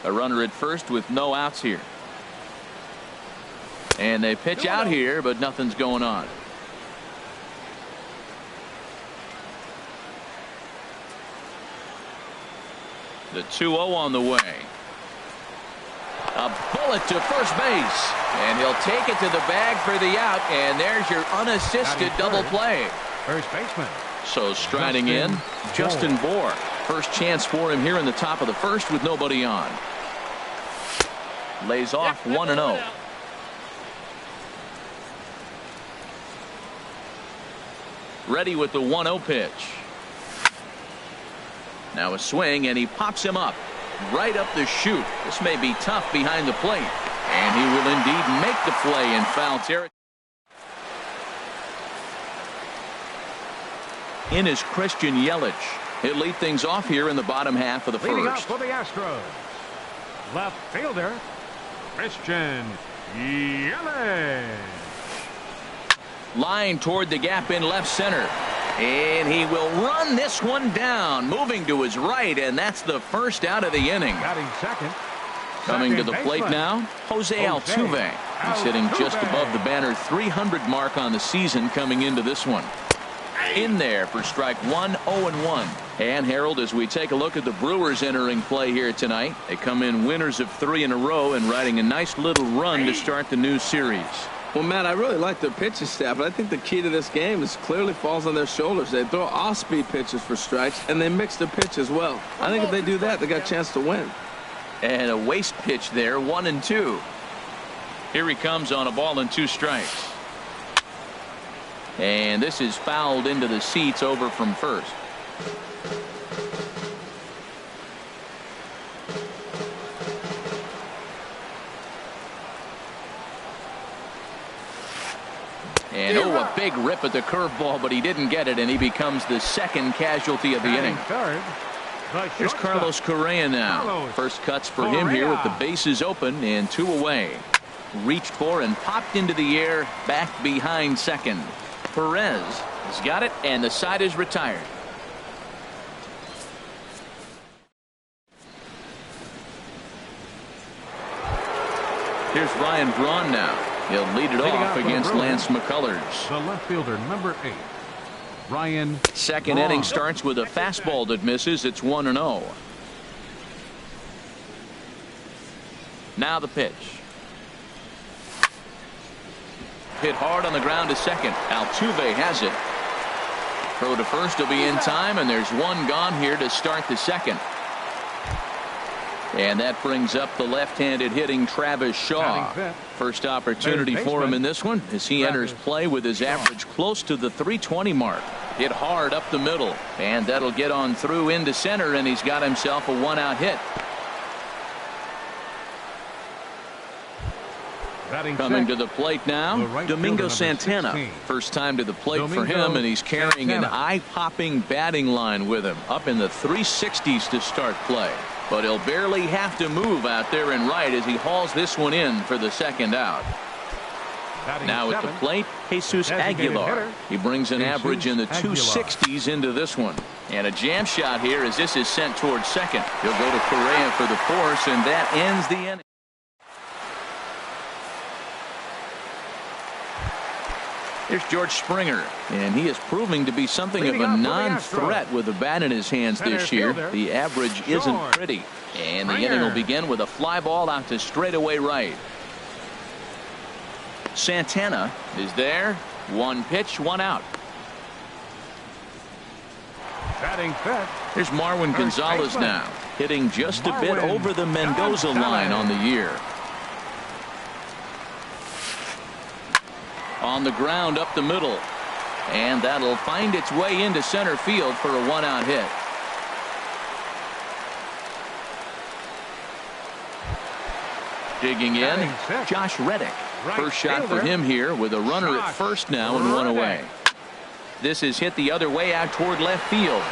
A runner at first with no outs here. And they pitch out here, but nothing's going on. The 2-0 on the way. A bullet to first base. And he'll take it to the bag for the out. And there's your unassisted double play. First baseman. So striding in, Justin Bohr. First chance for him here in the top of the first with nobody on. Lays off 1-0. Ready with the 1-0 pitch. Now a swing, and he pops him up. Right up the chute. This may be tough behind the plate. And he will indeed make the play in foul territory. In is Christian Yelich. He'll lead things off here in the bottom half of the Leading first. up for the Astros, left fielder, Christian Yelich. Line toward the gap in left center. And he will run this one down, moving to his right, and that's the first out of the inning. Batting second. Coming to the plate now, Jose Altuve. He's hitting just above the banner 300 mark on the season coming into this one. In there for strike 1, 0-1. And Harold, as we take a look at the Brewers entering play here tonight, they come in winners of 3 in a row and riding a nice little run to start the new series. Well, Matt, I really like their pitching staff, but I think the key to this game is clearly falls on their shoulders. They throw off-speed pitches for strikes, and they mix the pitch as well. I think if they do that, they got a chance to win. And a waste pitch there, 1-2. Here he comes on a ball and 2 strikes. And this is fouled into the seats over from first. And a big rip at the curveball, but he didn't get it, and he becomes the second casualty of the inning. Third, Here's Carlos Correa now. First cuts for him here with the bases open and 2 away. Reached for and popped into the air, back behind second. Perez has got it, and the side is retired. Here's Ryan Braun now. He'll lead it off against Lance McCullers. The left fielder, number 8, Ryan. Second inning starts with a fastball that misses. It's 1-0. Now the pitch. Hit hard on the ground to second. Altuve has it. Throw to first will be in time, and there's one gone here to start the second. And that brings up the left-handed hitting Travis Shaw. First opportunity for him in this one as he enters play with his average close to the 320 mark. Hit hard up the middle, and that'll get on through into center, and he's got himself a 1-out hit. Coming to the plate now, Domingo Santana. First time to the plate for him, and he's carrying an eye-popping batting line with him. Up in the 360s to start play. But he'll barely have to move out there in right as he hauls this one in for the second out. Now at the plate, Jesus Aguilar. He brings an average in the 260s into this one. And a jam shot here as this is sent towards second. He'll go to Correa for the force, and that ends the inning. Here's George Springer, and he is proving to be something of a non-threat with the bat in his hands this year. The average isn't pretty. And the inning will begin with a fly ball out to straightaway right. Santana is there. One pitch, one out. Batting fifth. Here's Marwin Gonzalez now, hitting just a bit over the Mendoza line on the year. On the ground up the middle, and that'll find its way into center field for a one-out hit. Digging in, Josh Reddick. First shot for him here with a runner at first now and one away. This is hit the other way out toward left field.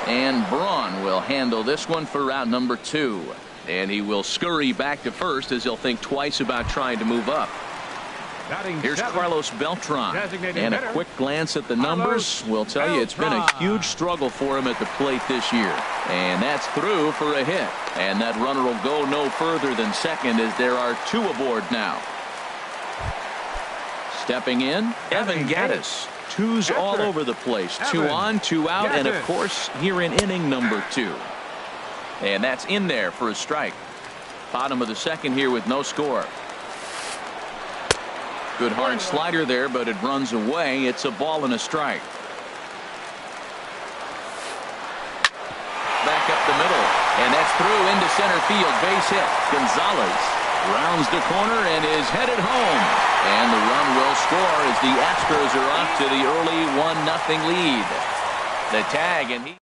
And Braun will handle this one for out number 2. And he will scurry back to first as he'll think twice about trying to move up. Here's Carlos Beltran, and a quick glance at the numbers will tell you it's been a huge struggle for him at the plate this year. And that's through for a hit. And that runner will go no further than second as there are 2 aboard now. Stepping in, Evan Gattis. 2's all over the place. 2 on, 2 out, and of course here in inning number 2. And that's in there for a strike. Bottom of the second here with no score. Good hard slider there, but it runs away. It's a ball and a strike. Back up the middle, and that's through into center field. Base hit. Gonzalez rounds the corner and is headed home. And the run will score as the Astros are off to the early 1-0 lead. The tag, and he...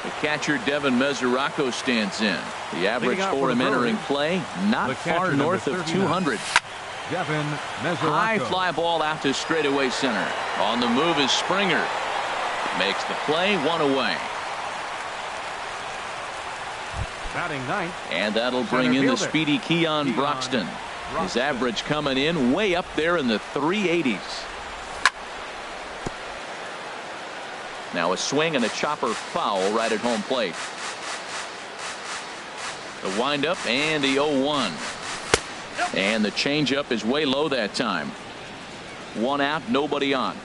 The catcher Devin Mesoraco stands in. The average for him entering play not far north of 200. Devin Mesoraco. High fly ball out to straightaway center. On the move is Springer. Makes the play, 1 away. Batting ninth. And that'll bring in the speedy Keon Broxton. His average coming in way up there in the 380s. Now a swing and a chopper foul right at home plate. The windup and the 0-1. And the changeup is way low that time. 1 out, nobody on.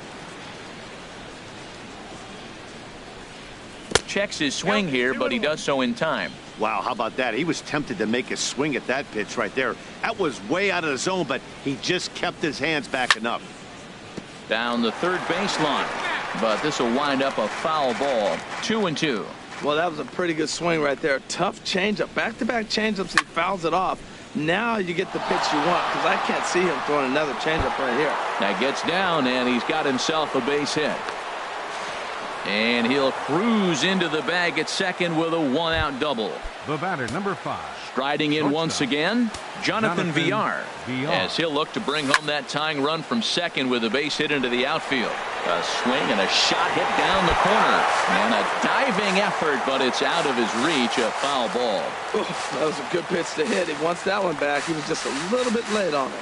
Checks his swing here, but he does so in time. Wow, how about that? He was tempted to make a swing at that pitch right there. That was way out of the zone, but he just kept his hands back enough. Down the third baseline. But this will wind up a foul ball. 2-2. Well, that was a pretty good swing right there. Tough changeup. Back-to-back changeups. He fouls it off. Now you get the pitch you want, because I can't see him throwing another changeup right here. That gets down, and he's got himself a base hit. And he'll cruise into the bag at second with a 1-out double. The batter, number 5. Striding in once again, Jonathan Villar, as he'll look to bring home that tying run from second with a base hit into the outfield. A swing and a shot hit down the corner. And a diving effort, but it's out of his reach, a foul ball. Oof, that was a good pitch to hit. He wants that one back. He was just a little bit late on it.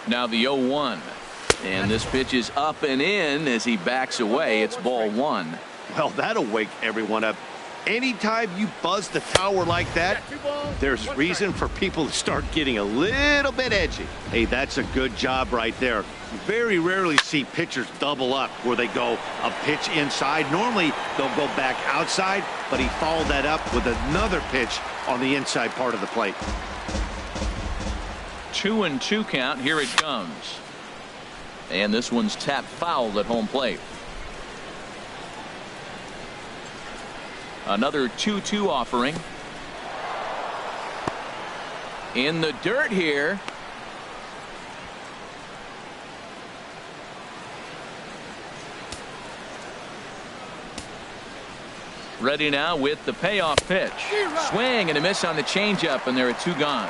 Now the 0-1. And this pitch is up and in as he backs away. It's ball 1. Well, that'll wake everyone up. Anytime you buzz the tower like that, there's reason for people to start getting a little bit edgy. Hey, that's a good job right there. Very rarely see pitchers double up where they go a pitch inside. Normally, they'll go back outside, but he followed that up with another pitch on the inside part of the plate. 2-2 count. Here it comes. And this one's tapped foul at home plate. Another 2-2 offering. In the dirt here. Ready now with the payoff pitch. Swing and a miss on the changeup, and there are 2 gone.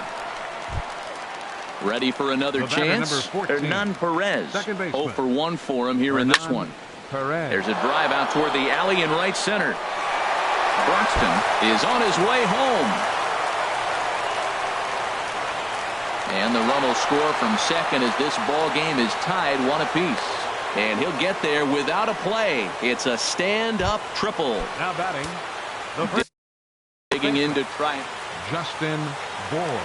Ready for another chance. Hernan Perez. 0 for 1 for him here in this one. There's a drive out toward the alley in right center. Broxton is on his way home. And the run will score from second as this ball game is tied 1 apiece. And he'll get there without a play. It's a stand-up triple. Now batting, the first Digging in to try it. Justin Bohr.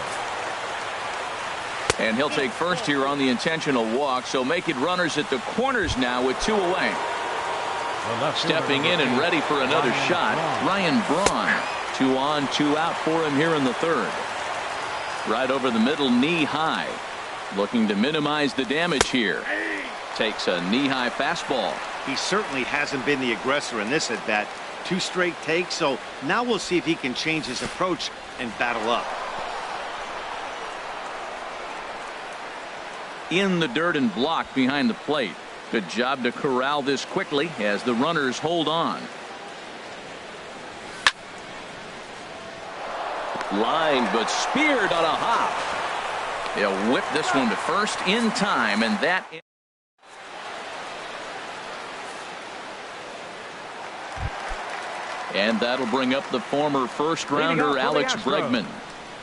And he'll take first here on the intentional walk, so make it runners at the corners now with 2 away. Stepping in and ready for another shot, Ryan Braun. 2 on, 2 out for him here in the third. Right over the middle, knee high. Looking to minimize the damage here. Takes a knee-high fastball. He certainly hasn't been the aggressor in this at bat. 2 straight takes, so now we'll see if he can change his approach and battle up. In the dirt and blocked behind the plate. Good job to corral this quickly as the runners hold on. Line, but speared on a hop. He'll whip this one to first in time, and that. And that'll bring up the former first-rounder Alex Bregman.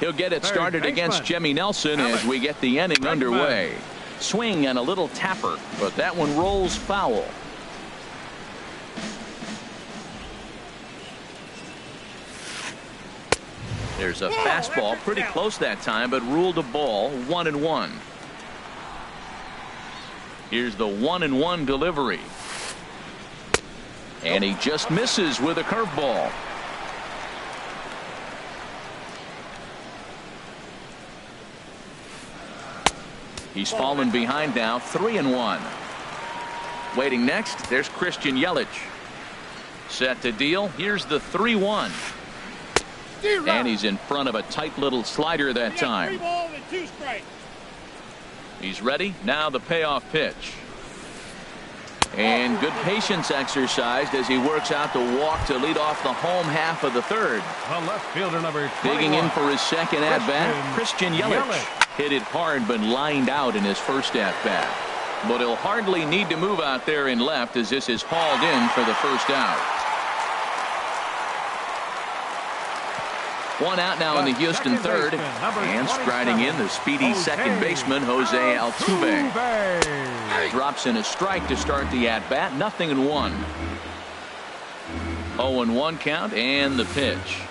He'll get it started against Jimmy Nelson as we get the inning underway. Swing and a little tapper, but that one rolls foul. There's a fastball pretty close that time, but ruled a ball. 1-1. Here's the 1-1 delivery. And he just misses with a curveball. He's fallen behind now. 3-1. Waiting next, there's Christian Yelich. Set to deal. Here's the 3-1. And he's in front of a tight little slider that time. He's ready. Now the payoff pitch. And good patience exercised as he works out the walk to lead off the home half of the third. The left fielder number 21. Digging in for his second at-bat, Christian Yelich. Hit it hard but lined out in his first at-bat. But he'll hardly need to move out there in left as this is hauled in for the first out. 1 out now in the Houston third. And striding in the speedy second baseman, Jose Altuve. Drops in a strike to start the at-bat. 0-1. 0-1 count and the pitch.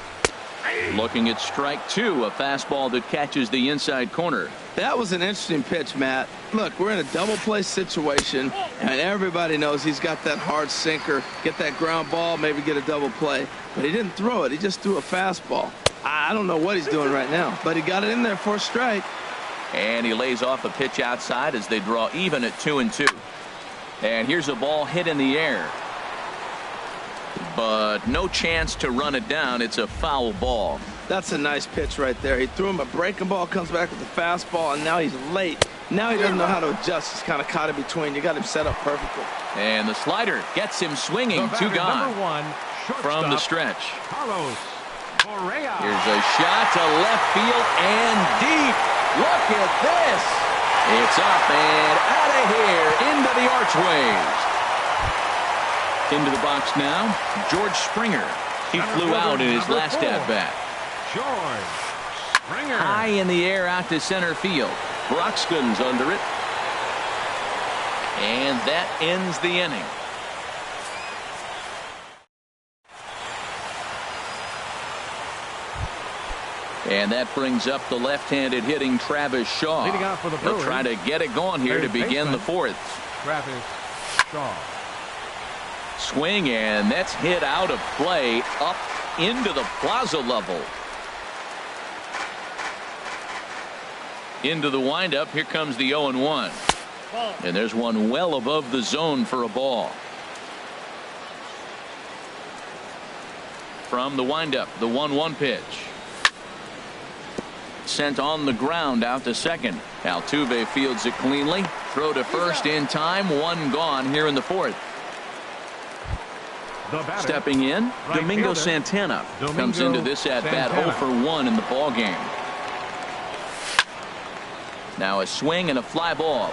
Looking at strike 2, a fastball that catches the inside corner. That was an interesting pitch, Matt. Look, we're in a double play situation, and everybody knows he's got that hard sinker. Get that ground ball, maybe get a double play. But he didn't throw it. He just threw a fastball. I don't know what he's doing right now, but he got it in there for a strike. And he lays off a pitch outside as they draw even at 2-2. And here's a ball hit in the air. But no chance to run it down. It's a foul ball. That's a nice pitch right there. He threw him a breaking ball, comes back with a fastball, and now he's late. Now he doesn't know how to adjust. He's kind of caught in between. You got him set up perfectly. And the slider gets him swinging. 2 gone from the stretch. Carlos Correa. Here's a shot to left field and deep. Look at this. It's up and out of here into the archways. Into the box now, George Springer. He flew out in his last at-bat. George Springer. High in the air out to center field. Broxton's under it. And that ends the inning. And that brings up the left-handed hitting Travis Shaw. Leading off for the He'll Brewers. try to get it going here to begin the fourth. Travis Shaw. Swing, and that's hit out of play up into the plaza level. Into the windup. Here comes the 0-1. And there's one well above the zone for a ball. From the windup, the 1-1 pitch. Sent on the ground out to second. Altuve fields it cleanly. Throw to first in time. 1 gone here in the fourth. Stepping in, Domingo Santana comes into this at-bat 0 for 1 in the ball game. Now a swing and a fly ball.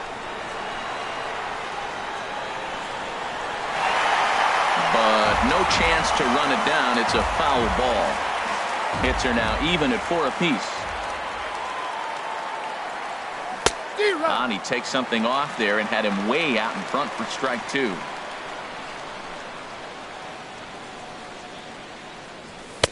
But no chance to run it down. It's a foul ball. Hits are now even at 4 apiece. And he takes something off there and had him way out in front for strike 2.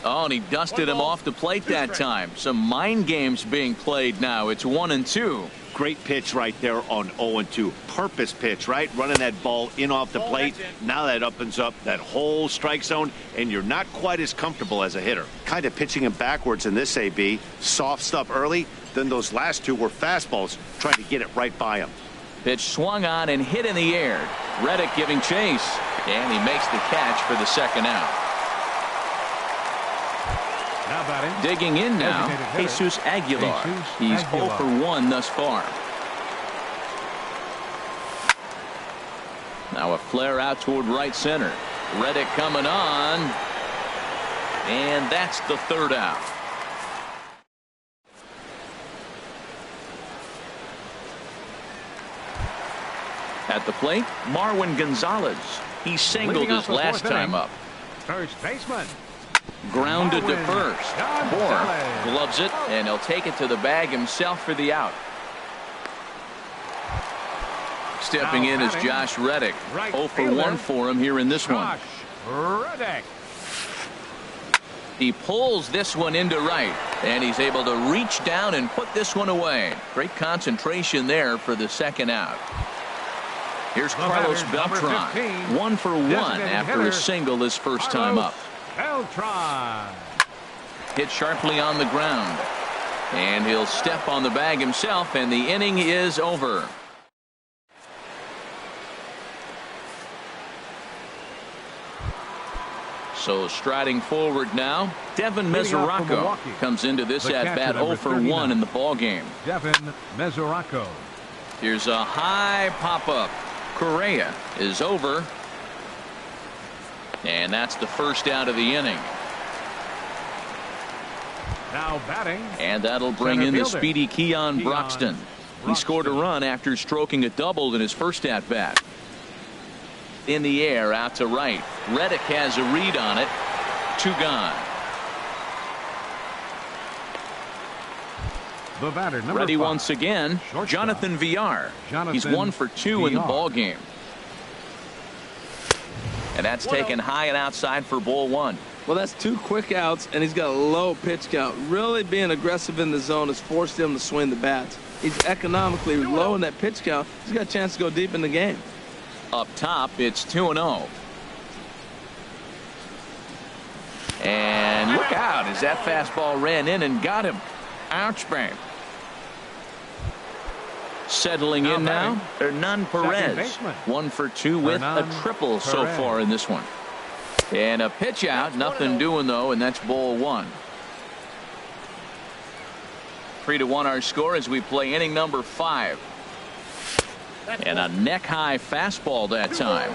Oh, and he dusted him off the plate that time. Some mind games being played now. It's 1-2. Great pitch right there on 0-2. Purpose pitch, right? Running that ball in off the plate. Now that opens up that whole strike zone, and you're not quite as comfortable as a hitter. Kind of pitching him backwards in this AB. Soft stuff early. Then those last two were fastballs, trying to get it right by him. Pitch swung on and hit in the air. Reddick giving chase, and he makes the catch for the second out. Now batting. Digging in now, Jesus Aguilar. He's 0 for 1 thus far. Now a flare out toward right center. Reddick coming on. And that's the third out. At the plate, Marwin Gonzalez. He singled his last time up. First baseman. Grounded to first. Bohr gloves it, and he'll take it to the bag himself for the out. Stepping in is Josh Reddick. 0 for 1 for him here in this one. Reddick. He pulls this one into right, and he's able to reach down and put this one away. Great concentration there for the second out. Here's Carlos Beltran. 1 for 1 after a single his first time up. Beltran. Hit sharply on the ground, and he'll step on the bag himself, and the inning is over. So striding forward now, Devin Mesoraco comes into this at-bat 0 for 1 in the ballgame. Devin Mesoraco. Here's a high pop-up. Correa is over. And that's the first out of the inning. Now batting. And that'll bring in the speedy Keon Broxton. He scored a run after stroking a double in his first at-bat. In the air, out to right. Reddick has a read on it. 2 gone. The batter, number Ready 5. once again, Shortstop. Jonathan Villar. He's 1 for 2 in the ball game. And that's taken high and outside for ball 1. Well, that's 2 quick outs, and he's got a low pitch count. Really being aggressive in the zone has forced him to swing the bats. He's economically low in that pitch count. He's got a chance to go deep in the game. Up top, it's 2-0. And look out as that fastball ran in and got him. Ouch, bang. Settling in now, Hernan Perez. 1 for 2 with a triple so far in this one. And a pitch out, nothing doing though, and that's ball 1. 3-1 our score as we play inning number 5. And a neck-high fastball that time.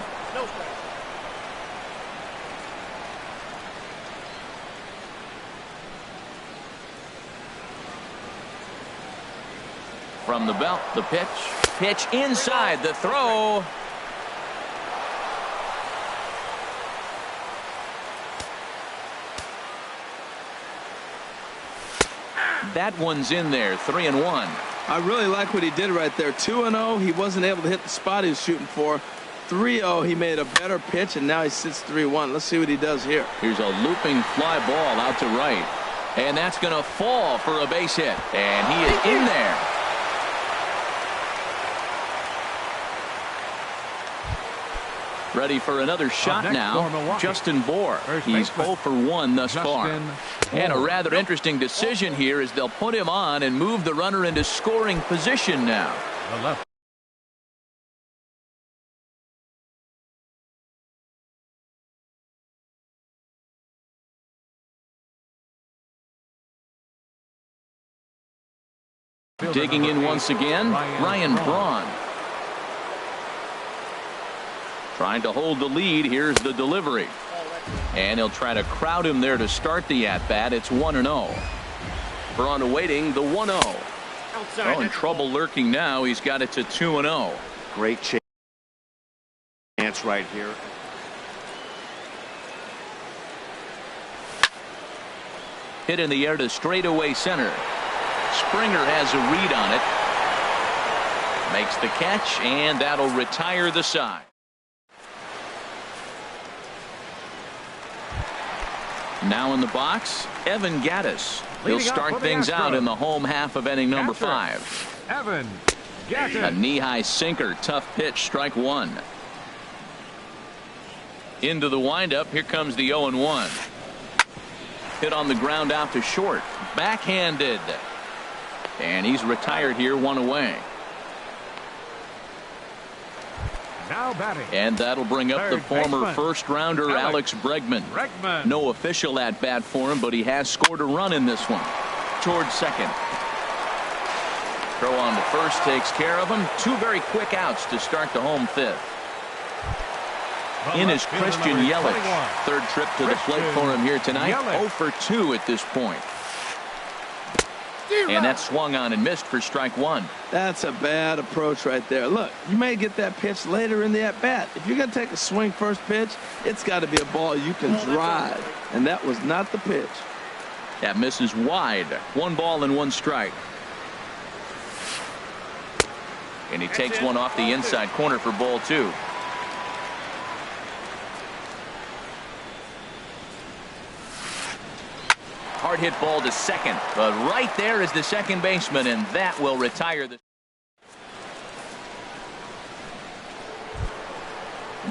From the belt, the pitch. Pitch inside, the throw. That one's in there, 3-1. I really like what he did right there. 2-0, he wasn't able to hit the spot he was shooting for. 3-0, he made a better pitch, and now he sits 3-1. Let's see what he does here. Here's a looping fly ball out to right. And that's going to fall for a base hit. And he is in there. Ready for another shot now. Justin Bohr. He's 0 for 1 thus far. And a rather interesting decision here is they'll put him on and move the runner into scoring position now. The left. Digging in once again, Ryan Braun. Trying to hold the lead. Here's the delivery. And he'll try to crowd him there to start the at-bat. It's 1-0. Braun awaiting the 1-0. Oh, in trouble lurking now. He's got it to 2-0. Great chance right here. Hit in the air to straightaway center. Springer has a read on it. Makes the catch, and that'll retire the side. Now in the box, Evan Gaddis. He'll start things out in the home half of inning number 5. Evan Gaddis. A knee-high sinker, tough pitch, strike 1. Into the windup, here comes the 0-1. Hit on the ground out to short, backhanded, and he's retired here, 1 away. Now batting. And that'll bring up the former first-rounder Alex Bregman. No official at-bat for him, but he has scored a run in this one. Towards second. Throw on to first takes care of him. 2 very quick outs to start the home 5th. In is Christian Yelich. 3rd trip to the plate for him here tonight. 0 for 2 at this point. And that swung on and missed for strike 1. That's a bad approach right there. Look, you may get that pitch later in the at-bat. If you're going to take a swing first pitch, it's got to be a ball you can drive. And that was not the pitch. That misses wide. 1 ball and 1 strike. And he takes one off the inside corner for ball 2. Hard hit ball to second, but right there is the second baseman, and that will retire the.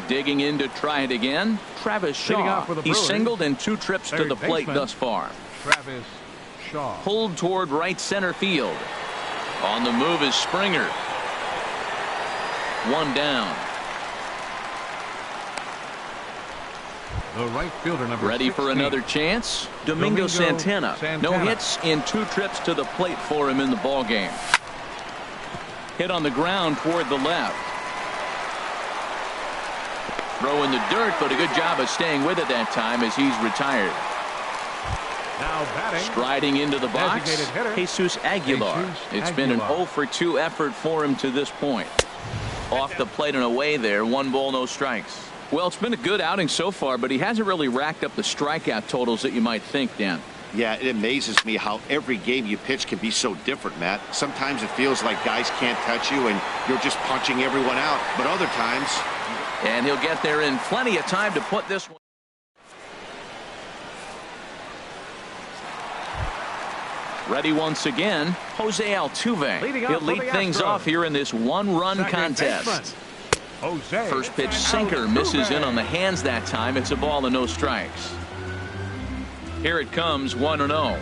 Digging in to try it again, Travis Shaw. He's singled in 2 trips to the plate thus far. Travis Shaw. Pulled toward right center field. On the move is Springer. 1 down. The right fielder, number Ready 16. for another chance. Domingo Santana. No hits in 2 trips to the plate for him in the ball game. Hit on the ground toward the left. Throw in the dirt, but a good job of staying with it that time as he's retired. Now batting. Striding into the box, Jesus Aguilar. It's been an 0 for 2 effort for him to this point. Off the plate and away there. 1 ball, no strikes. Well, it's been a good outing so far, but he hasn't really racked up the strikeout totals that you might think, Dan. Yeah, it amazes me how every game you pitch can be so different, Matt. Sometimes it feels like guys can't touch you and you're just punching everyone out. But other times. And he'll get there in plenty of time to put this one. Ready once again, Jose Altuve. He'll lead things off here in this 1-run contest. First pitch sinker misses in on the hands that time. It's a ball and no strikes. Here it comes, 1-0.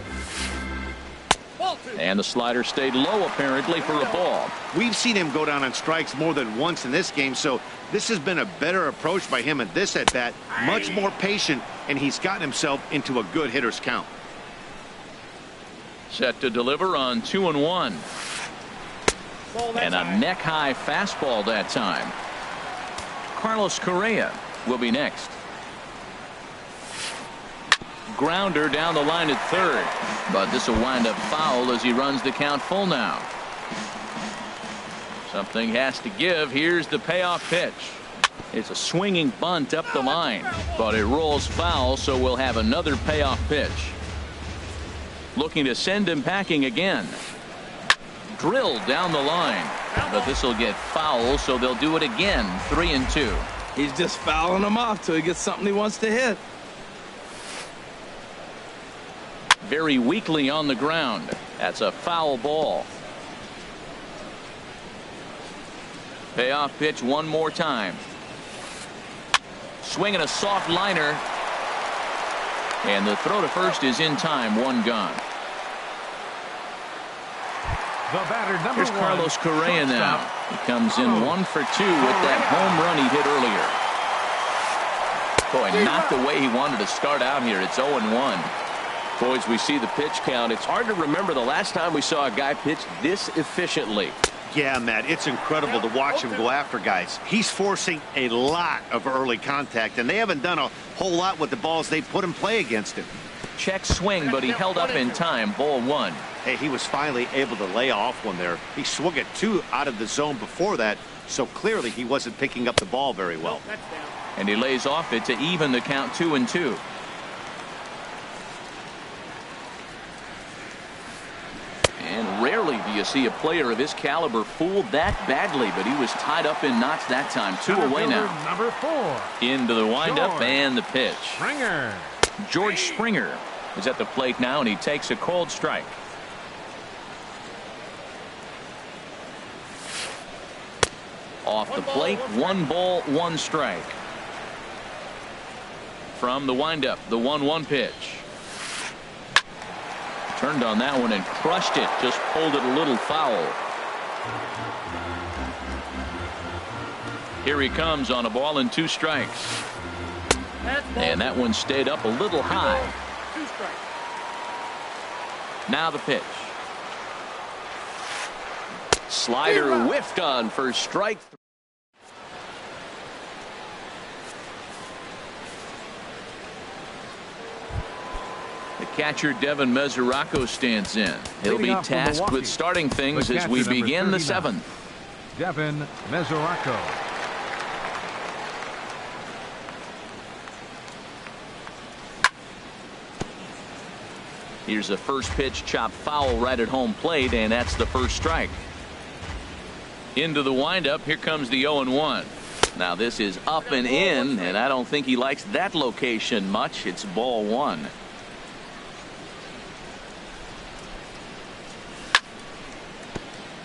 And the slider stayed low apparently for a ball. We've seen him go down on strikes more than once in this game, so this has been a better approach by him at this at bat. Much more patient, and he's gotten himself into a good hitter's count. Set to deliver on 2-1. And a neck-high fastball that time. Carlos Correa will be next. Grounder down the line at third, but this will wind up foul as he runs the count full now. Something has to give. Here's the payoff pitch. It's a swinging bunt up the line, but it rolls foul, so we'll have another payoff pitch. Looking to send him packing again. Drilled down the line, but this will get foul, so they'll do it again. 3-2. He's just fouling him off till he gets something he wants to hit. Very weakly on the ground. That's a foul ball. Payoff pitch one more time. Swinging a soft liner. And the throw to first is in time. 1 gone. The batter, number Here's 1, Carlos Correa now. He comes in 1 for 2 with that home run he hit earlier. Boy, not the way he wanted to start out here. It's 0-1. Boys, we see the pitch count. It's hard to remember the last time we saw a guy pitch this efficiently. Yeah, Matt, it's incredible to watch him go after guys. He's forcing a lot of early contact, and they haven't done a whole lot with the balls they put in play against him. Check swing, but he held up in time. Ball 1. Hey, he was finally able to lay off one there. He swung at 2 out of the zone before that, so clearly he wasn't picking up the ball very well. And he lays off it to even the count. 2-2. And rarely do you you see a player of his caliber fooled that badly, but he was tied up in knots that time. 2 away now. Number 4. Into the windup George and the pitch. Springer. George Springer is at the plate now, and he takes a cold strike. Off the plate, 1 ball, 1 strike. From the windup, the 1-1 pitch. Turned on that one and crushed it. Just pulled it a little foul. Here he comes on a ball and 2 strikes. And that one stayed up a little high. 2 strikes. Now the pitch. Slider whiffed on for strike 3. The catcher Devin Mesoraco stands in. He'll be tasked with starting things as we begin the 7th. Devin Mesoraco. Here's a first pitch chop foul right at home plate, and that's the first strike. Into the windup. Here comes the 0-1. Now this is up and in, and I don't think he likes that location much. It's ball 1.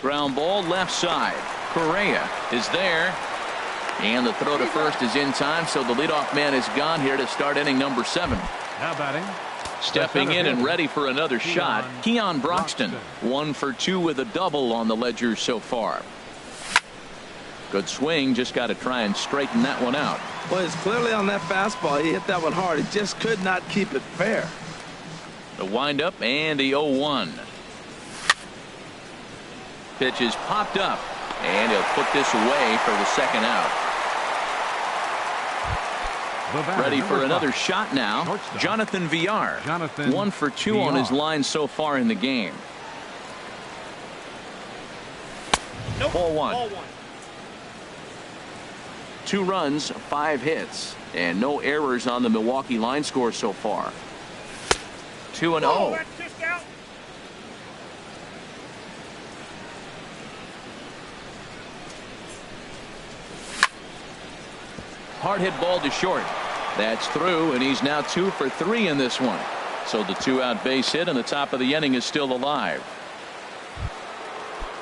Ground ball left side. Correa is there. And the throw to first is in time, so the leadoff man is gone here to start inning number 7. Now batting. Stepping in and ready for another shot, Keon Broxton. 1 for 2 with a double on the ledger so far. Good swing, just got to try and straighten that one out. Well, it's clearly on that fastball. He hit that one hard. He just could not keep it fair. The windup and the 0-1. Pitch is popped up, and he'll put this away for the second out. Ready for another shot now. Jonathan Villar. 1 for 2 on his line so far in the game. Ball 1. 2 runs, 5 hits, and no errors on the Milwaukee line score so far. 2-0. Hard hit ball to short. That's through, and he's now 2 for 3 in this one. So the 2-out base hit, and the top of the inning is still alive.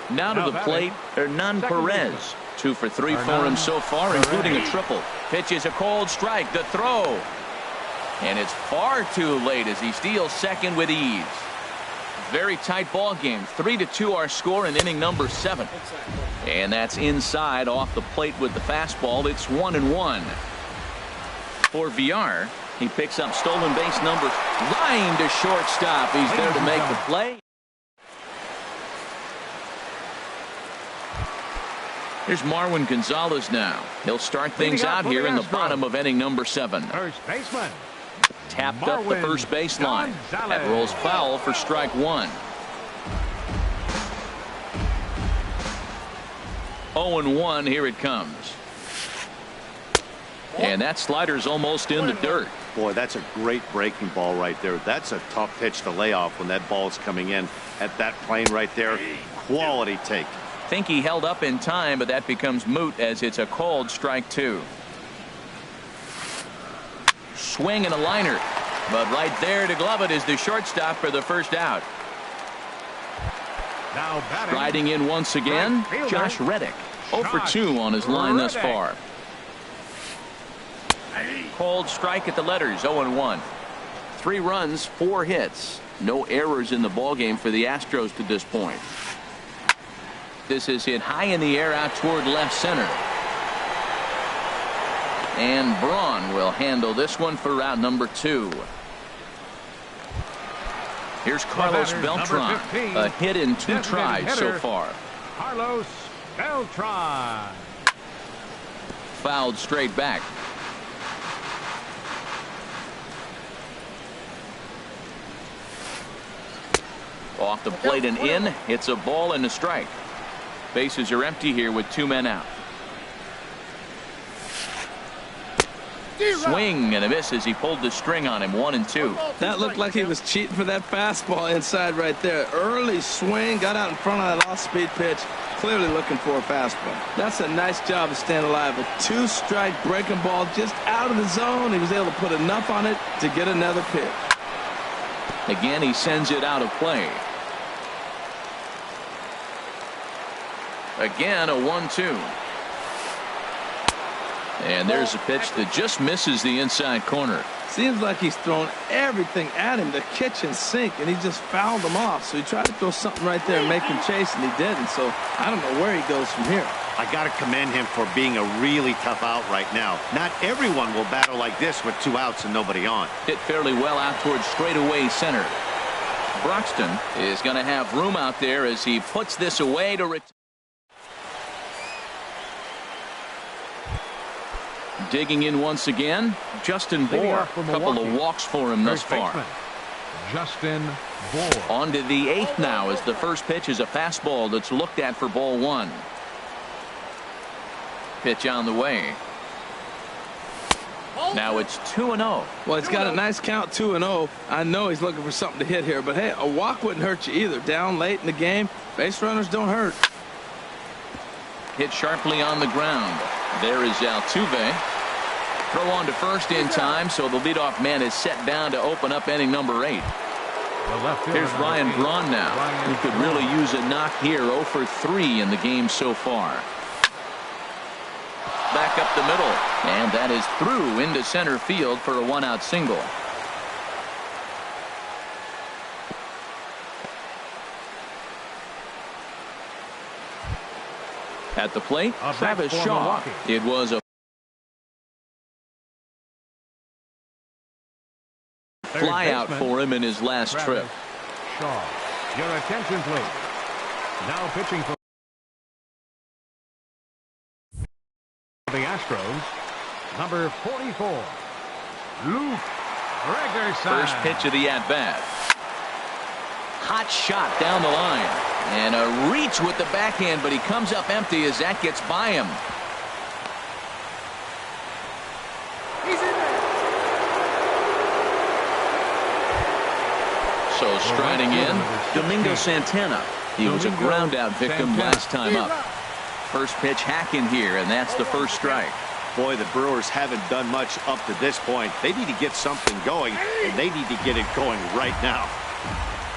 Now to the plate, Hernan Perez. 2 for 3 for him so far, including a triple. Pitch is a cold strike. The throw. And it's far too late as he steals second with ease. Very tight ball game. 3-2 our score in inning number 7. And that's inside off the plate with the fastball. It's 1-1. For Villar, he picks up stolen base number. Line to shortstop. He's there to make the play. Here's Marwin Gonzalez now. He'll start things out here in the bottom of inning number 7. First baseman. Tapped up the first baseline. That rolls foul for strike 1. 0-1. Here it comes. And that slider's almost in the dirt. Boy, that's a great breaking ball right there. That's a tough pitch to lay off when that ball's coming in at that plane right there. Quality take. Think he held up in time, but that becomes moot as it's a called strike 2. Swing and a liner, but right there to glove it is the shortstop for the first out. Now batting. Riding in once again, Josh Reddick. 0 for 2 on his line thus far. Called strike at the letters. 0-1. 3 runs, 4 hits. No errors in the ballgame for the Astros to this point. This is hit high in the air out toward left center. And Braun will handle this one for out number 2. Here's Carlos Beltran. A hit in 2 tries so far. Carlos Beltran. Fouled straight back. Off the plate and in. It's a ball and a strike. Bases are empty here with 2 men out. Swing and a miss as he pulled the string on him. 1-2. That looked like he was cheating for that fastball inside right there. Early swing, got out in front of that off-speed pitch. Clearly looking for a fastball. That's a nice job of staying alive. A 2-strike breaking ball just out of the zone. He was able to put enough on it to get another pitch. Again, he sends it out of play. Again, a 1-2. And there's a pitch that just misses the inside corner. Seems like he's thrown everything at him, the kitchen sink, and he just fouled him off. So he tried to throw something right there and make him chase, and he didn't. So I don't know where he goes from here. I got to commend him for being a really tough out right now. Not everyone will battle like this with 2 outs and nobody on. Hit fairly well out towards straightaway center. Broxton is going to have room out there as he puts this away to retire. Digging in once again, Justin Bohr. A couple of walks for him thus far. Justin Bohr. On to the 8th now as the first pitch is a fastball that's looked at for ball 1. Pitch on the way. Now it's 2-0. Well, he's got a nice count, 2-0. I know he's looking for something to hit here, but hey, a walk wouldn't hurt you either. Down late in the game, base runners don't hurt. Hit sharply on the ground. There is Altuve. Throw on to first in time, so the leadoff man is set down to open up inning number 8. Here's Ryan Braun now, who could really use a knock here. 0 for 3 in the game so far. Back up the middle, and that is through into center field for a 1-out single. At the plate, Travis Shaw. It was a fly out for him in his last trip. Shaw. Your attention, please. Now pitching for the Astros, number 44, Luke Gregerson. First pitch of the at-bat. Hot shot down the line. And a reach with the backhand, but he comes up empty as that gets by him. So striding in, Domingo Santana. He was a ground out victim last time up. First pitch hacking here, and that's the first strike. Boy, the Brewers haven't done much up to this point. They need to get something going, and they need to get it going right now.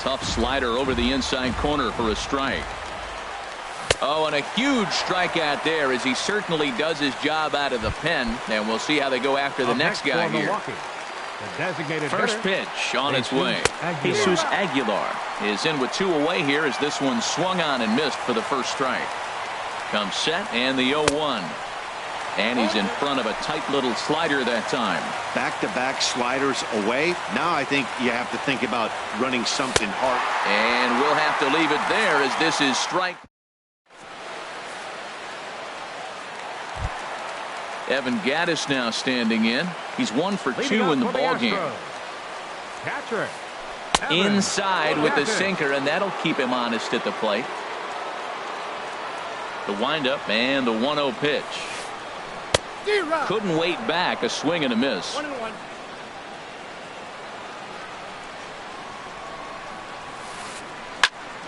Tough slider over the inside corner for a strike. Oh, and a huge strikeout there as he certainly does his job out of the pen. And we'll see how they go after the next guy here. First pitch on its way. Jesus Aguilar is in with 2 away here as this one swung on and missed for the first strike. Comes set and the 0-1. And he's in front of a tight little slider that time. Back-to-back sliders away. Now I think you have to think about running something hard. And we'll have to leave it there as this is strike. Evan Gattis now standing in. He's 1 for 2 in the ballgame. Inside with the sinker, and that'll keep him honest at the plate. The windup and the 1-0 pitch. Couldn't wait back. A swing and a miss. 1-1.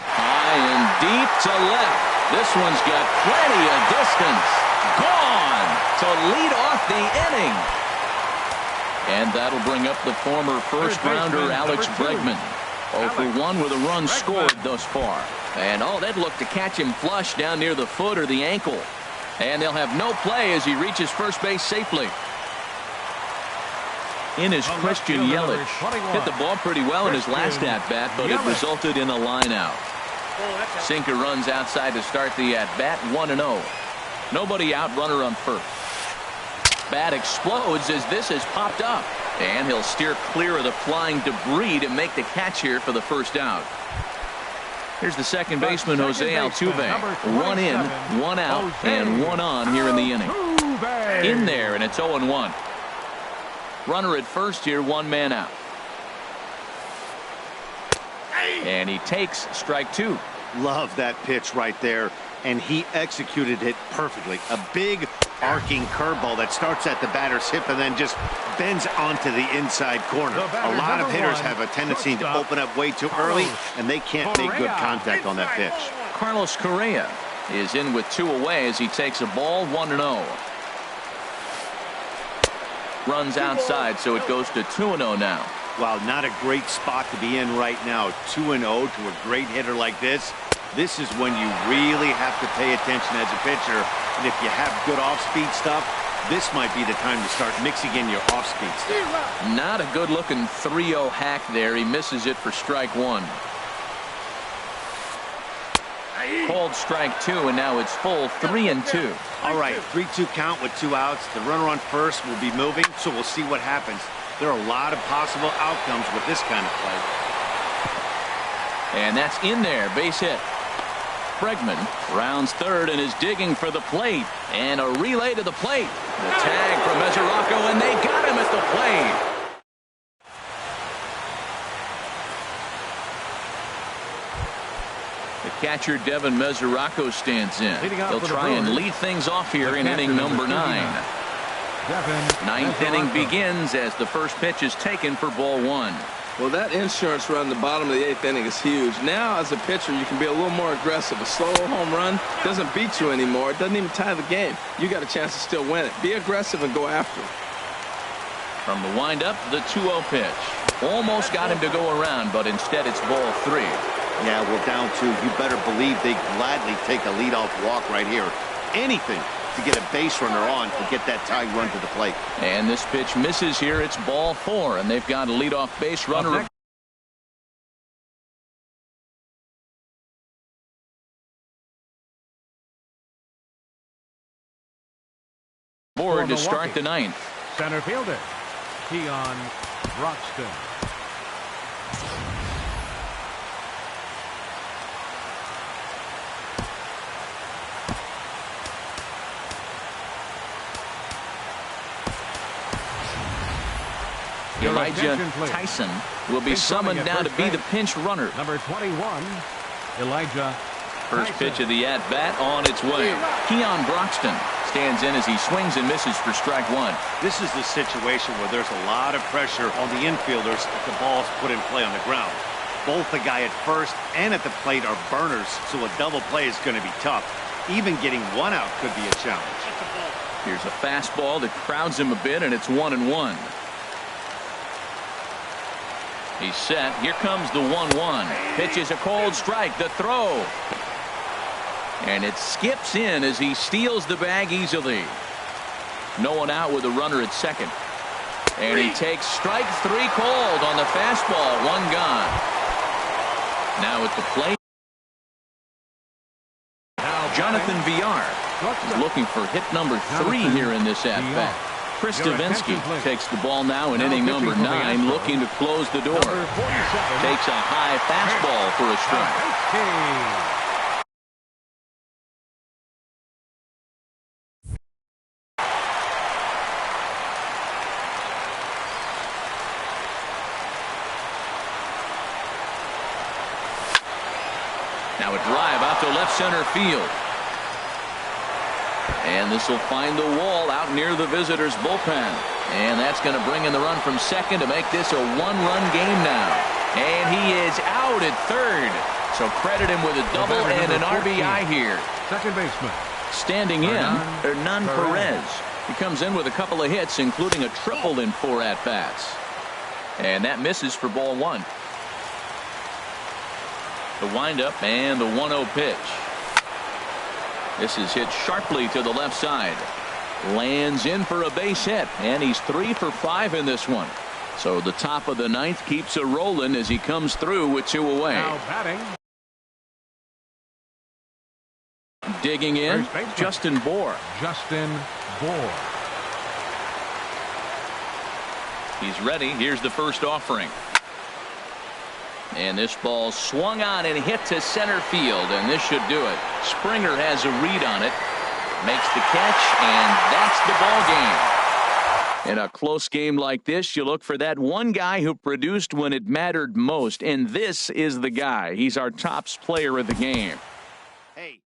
High and deep to left. This one's got plenty of distance. Gone to lead off the inning. And that'll bring up the former first-rounder Alex Bregman. 0 for 1 with a run scored thus far. And oh, they'd look to catch him flush down near the foot or the ankle. And they'll have no play as he reaches first base safely. In is Christian Yelich. Hit the ball pretty well in his last at-bat, but it resulted in a line out. Sinker runs outside to start the at-bat, 1-0. Nobody out, runner on first. Bat explodes as this has popped up. And he'll steer clear of the flying debris to make the catch here for the first out. Here's the second baseman, Jose Altuve. 1 in, 1 out, and 1 on here in the inning. In there, and it's 0-1. Runner at first here, 1 man out. And he takes strike 2. Love that pitch right there, and he executed it perfectly. A big arcing curveball that starts at the batter's hip and then just bends onto the inside corner. A lot of hitters have a tendency to open up way too early, and they can't make good contact on that pitch. Carlos Correa is in with 2 away as he takes a ball 1-0. Runs outside, so it goes to 2-0 now. Wow, not a great spot to be in right now. 2-0 to a great hitter like this. This is when you really have to pay attention as a pitcher. And if you have good off-speed stuff, this might be the time to start mixing in your off-speed stuff. Not a good-looking 3-0 hack there. He misses it for strike 1. Called strike 2, and now it's full 3-2. All right, 3-2 count with 2 outs. The runner on first will be moving, so we'll see what happens. There are a lot of possible outcomes with this kind of play. And that's in there, base hit. Bregman rounds third and is digging for the plate. And a relay to the plate. The tag from Mesoraco, and they got him at the plate. The catcher, Devin Mesoraco, stands in. He'll try and lead things off here in inning number 9. Ninth inning begins as the first pitch is taken for ball 1. Well, that insurance run in the bottom of the 8th inning is huge. Now, as a pitcher, you can be a little more aggressive. A slow home run doesn't beat you anymore. It doesn't even tie the game. You got a chance to still win it. Be aggressive and go after it. From the windup, the 2-0 pitch. Almost got him to go around, but instead it's ball 3. Yeah, well, down 2. You better believe they gladly take a leadoff walk right here. Anything to get a base runner on to get that tying run to the plate. And this pitch misses here. It's ball 4, and they've got a leadoff base runner. Board to start the 9th. Center fielder, Keon Broxton. Elijah Tyson will be summoned now to be the pinch runner. Number 21, Elijah. First pitch of the at-bat on its way. Keon Broxton stands in as he swings and misses for strike 1. This is the situation where there's a lot of pressure on the infielders if the ball's put in play on the ground. Both the guy at first and at the plate are burners, so a double play is going to be tough. Even getting 1 out could be a challenge. Here's a fastball that crowds him a bit, and it's 1-1. He's set. Here comes the 1-1. Pitch is a cold strike. The throw. And it skips in as he steals the bag easily. No one out with a runner at second. And he takes strike 3 called on the fastball. 1 gone. Now at the plate, Jonathan Villar is looking for hit number 3 here in this at-bat. Chris Davinsky takes the ball now in inning number 9, looking to close the door. Takes a high fastball for a strike. Now a drive out to left center field. And this will find the wall out near the visitors' bullpen. And that's going to bring in the run from second to make this a 1-run game now. And he is out at third. So credit him with a double and an RBI here. Second baseman. Standing in, Hernan Perez. He comes in with a couple of hits, including a triple in 4 at-bats. And that misses for ball 1. The windup and the 1-0 pitch. This is hit sharply to the left side. Lands in for a base hit, and he's 3 for 5 in this one. So the top of the 9th keeps a rolling as he comes through with 2 away. Now batting. Digging in, Justin Bour. Justin Bour. He's ready. Here's the first offering. And this ball swung on and hit to center field, and this should do it. Springer has a read on it, makes the catch, and that's the ball game. In a close game like this, you look for that one guy who produced when it mattered most, and this is the guy. He's our top player of the game. Hey.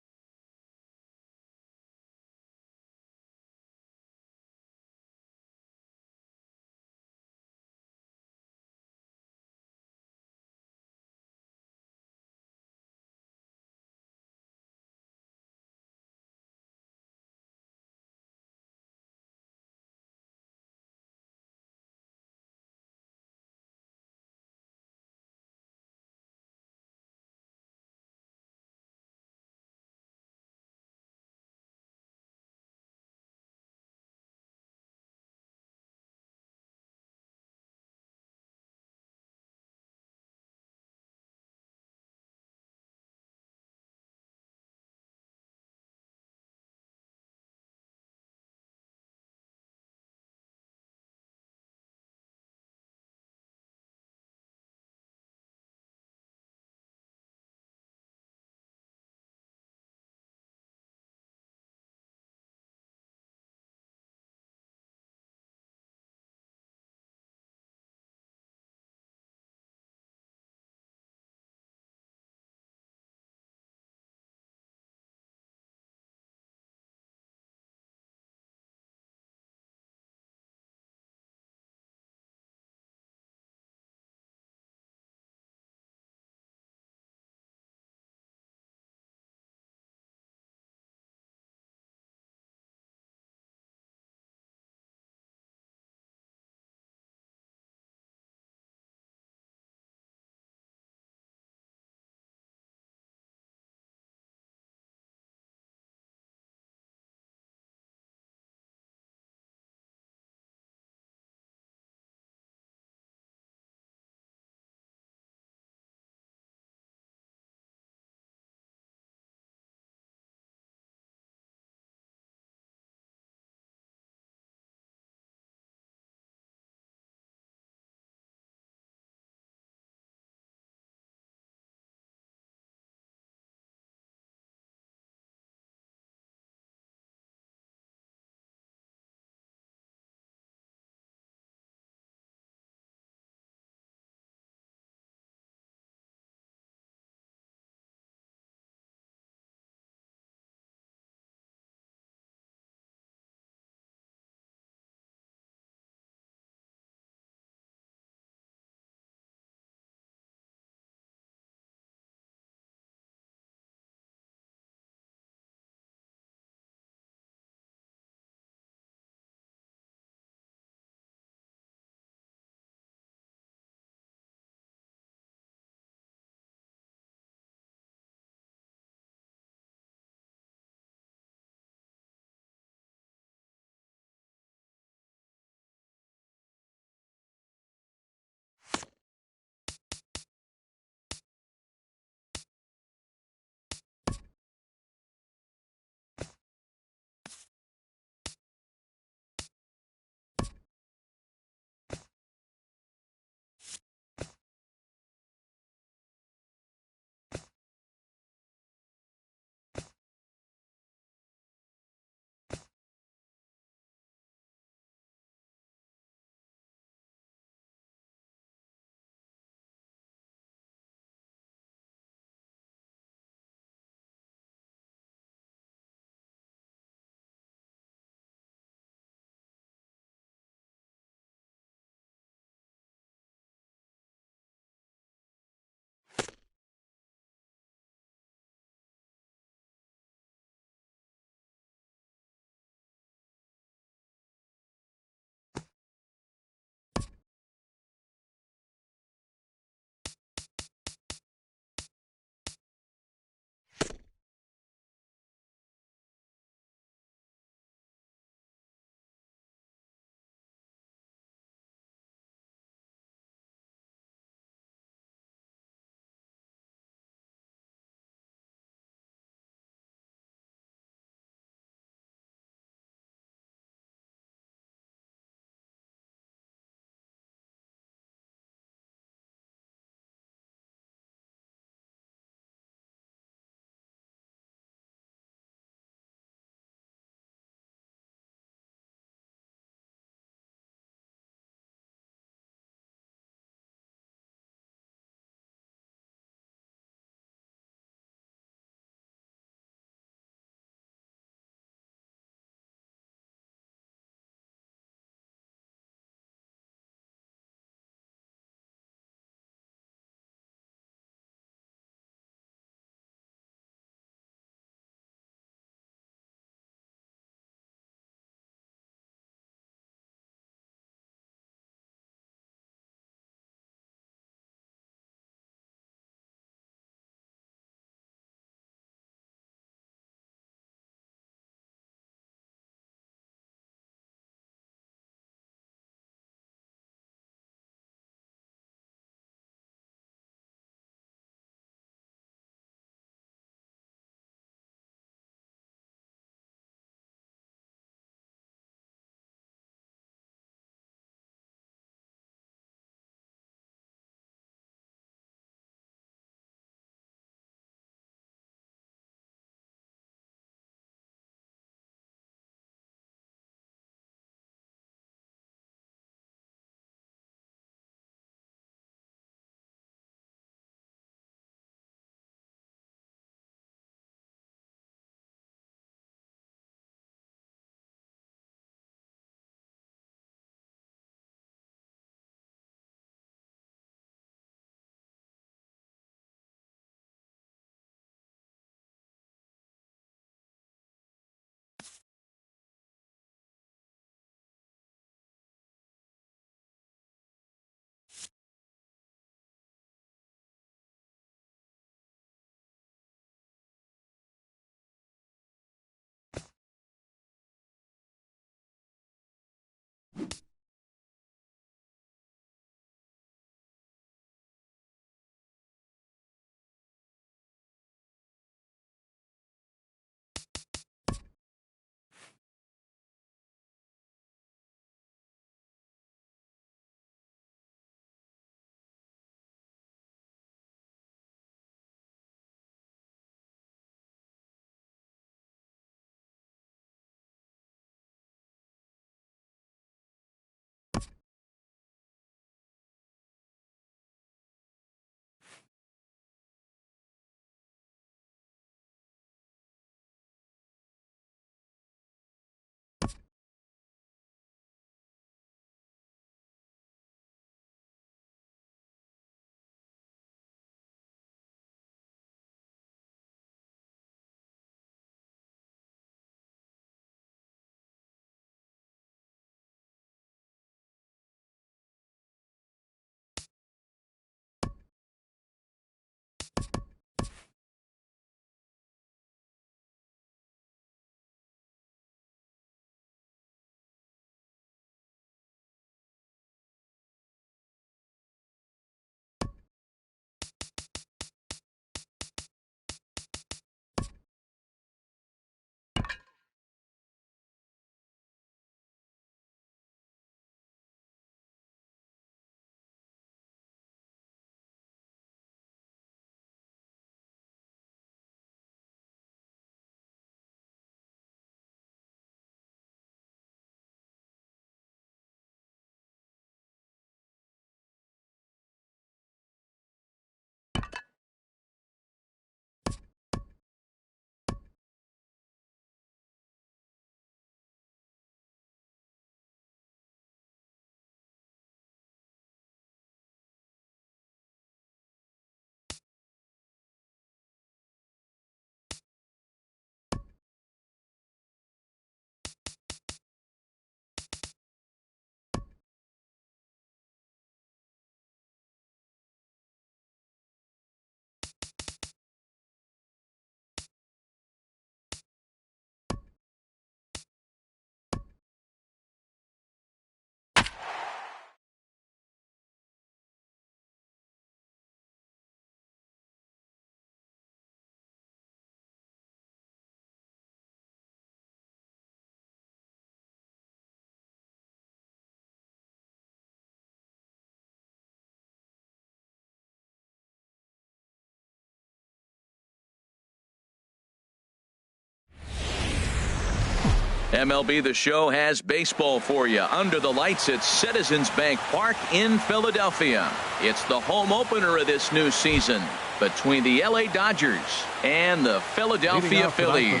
MLB The Show has baseball for you under the lights at Citizens Bank Park in Philadelphia. It's the home opener of this new season between the LA Dodgers and the Philadelphia Phillies.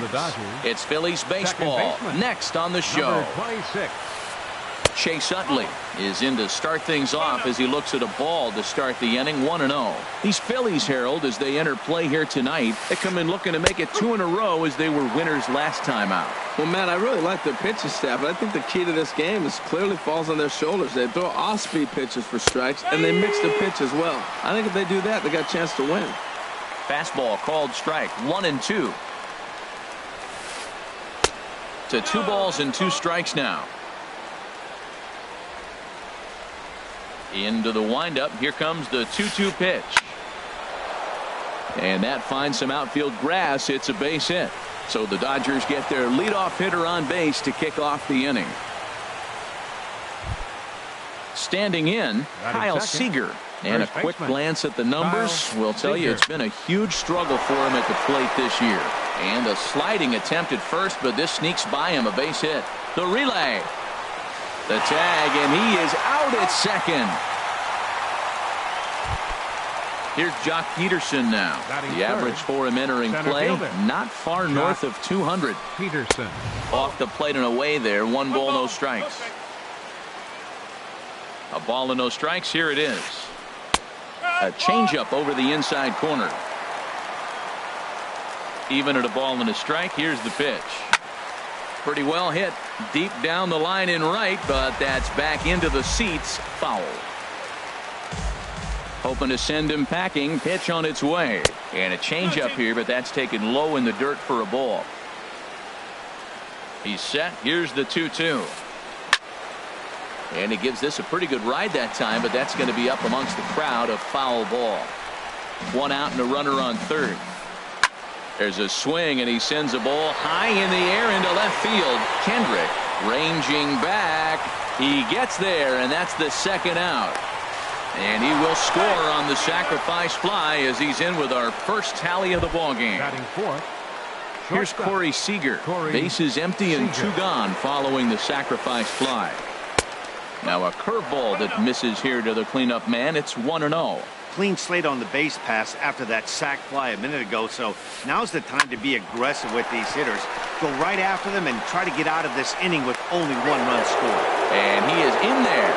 It's Phillies baseball next on the show. Number 26. Chase Utley is in to start things off as he looks at a ball to start the inning. 1-0. These Phillies, Harold, as they enter play here tonight, they come in looking to make it 2 in a row as they were winners last time out. Well, Matt, I really like their pitching staff, but I think the key to this game is clearly falls on their shoulders. They throw off-speed pitches for strikes, and they mix the pitch as well. I think if they do that, they got a chance to win. Fastball called strike. 1-2. To 2 balls and 2 strikes now. Into the windup. Here comes the 2-2 pitch. And that finds some outfield grass. It's a base hit. So the Dodgers get their leadoff hitter on base to kick off the inning. Standing in, Kyle Seager. And a quick glance at the numbers will tell you it's been a huge struggle for him at the plate this year. And a sliding attempt at first, but this sneaks by him, a base hit. The relay. The tag, and he is out at second. Here's Jock Peterson now. The average for him entering play, not far north of 200. Peterson. Off the plate and away there. 1 ball, no strikes. A ball and no strikes. Here it is. A changeup over the inside corner. Even at a ball and a strike. Here's the pitch. Pretty well hit deep down the line in right, but that's back into the seats. Foul. Hoping to send him packing. Pitch on its way. And a changeup here, but that's taken low in the dirt for a ball. He's set. Here's the 2-2. And he gives this a pretty good ride that time, but that's going to be up amongst the crowd. A foul ball. 1 out and a runner on third. There's a swing, and he sends a ball high in the air into left field. Kendrick ranging back. He gets there, and that's the second out. And he will score on the sacrifice fly as he's in with our first tally of the ballgame. Batting fourth. Here's Corey Seager. Bases empty and 2 gone following the sacrifice fly. Now a curveball that misses here to the cleanup man. It's 1-0. Clean slate on the base pass after that sac fly a minute ago, so now's the time to be aggressive with these hitters. Go right after them and try to get out of this inning with only 1 run scored. And he is in there.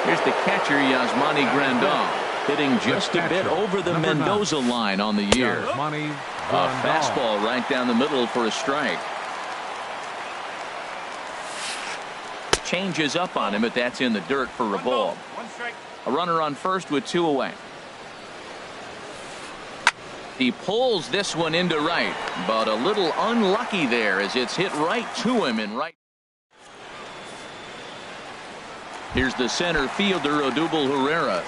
Here's the catcher, Yasmani Grandal, hitting just a bit over the Mendoza line on the year. A fastball right down the middle for a strike. Changes up on him, but that's in the dirt for a ball. A runner on first with 2 away. He pulls this one into right, but a little unlucky there as it's hit right to him in right. Here's the center fielder, Odubel Herrera.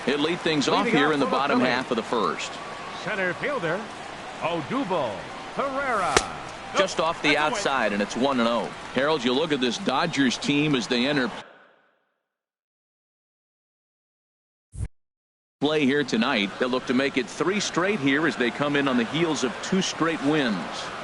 He'll lead things off here in the bottom half of the first. Center fielder, Odubel Herrera. Just off the outside, and it's 1-0. Harold, you look at this Dodgers team as they enter play here tonight. They'll look to make it 3 straight here as they come in on the heels of 2 straight wins.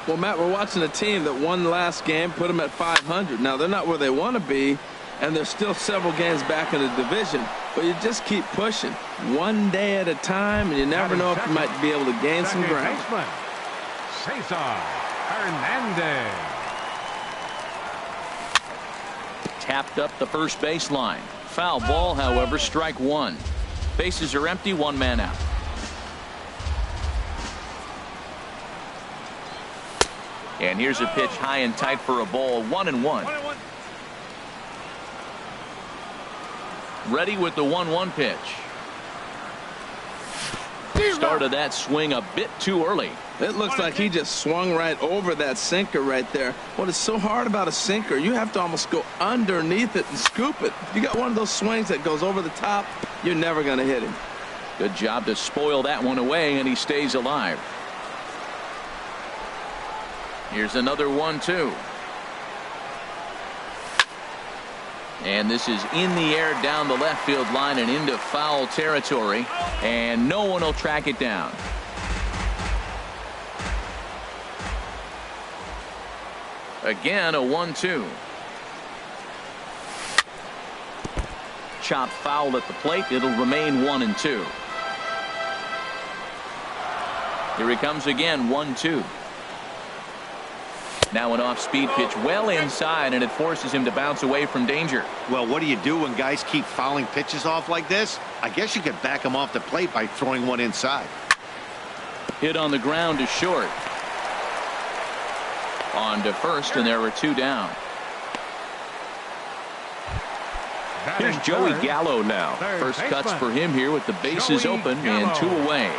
Well, Matt, we're watching a team that won last game, put them at 500. Now, they're not where they want to be, and they're still several games back in the division. But you just keep pushing 1 day at a time, and you never know if you might be able to gain some ground. Cesar Hernandez. Tapped up the first baseline. Foul ball, however, strike 1. Bases are empty, 1 man out. And here's a pitch high and tight for a ball. 1-1. Ready with the 1-1 pitch. Started that swing a bit too early. It looks like he just swung right over that sinker right there. What is so hard about a sinker, you have to almost go underneath it and scoop it. You got one of those swings that goes over the top, you're never going to hit him. Good job to spoil that one away, and he stays alive. Here's another 1-2. And this is in the air down the left field line and into foul territory, and no one will track it down. Again, a 1-2. Chop foul at the plate. It'll remain 1-2. Here he comes again, 1-2. Now an off-speed pitch well inside, and it forces him to bounce away from danger. Well, what do you do when guys keep fouling pitches off like this? I guess you could back him off the plate by throwing one inside. Hit on the ground is short. On to first, and there are 2 down. Here's Joey Gallo now. First cuts for him here with the bases open and 2 away.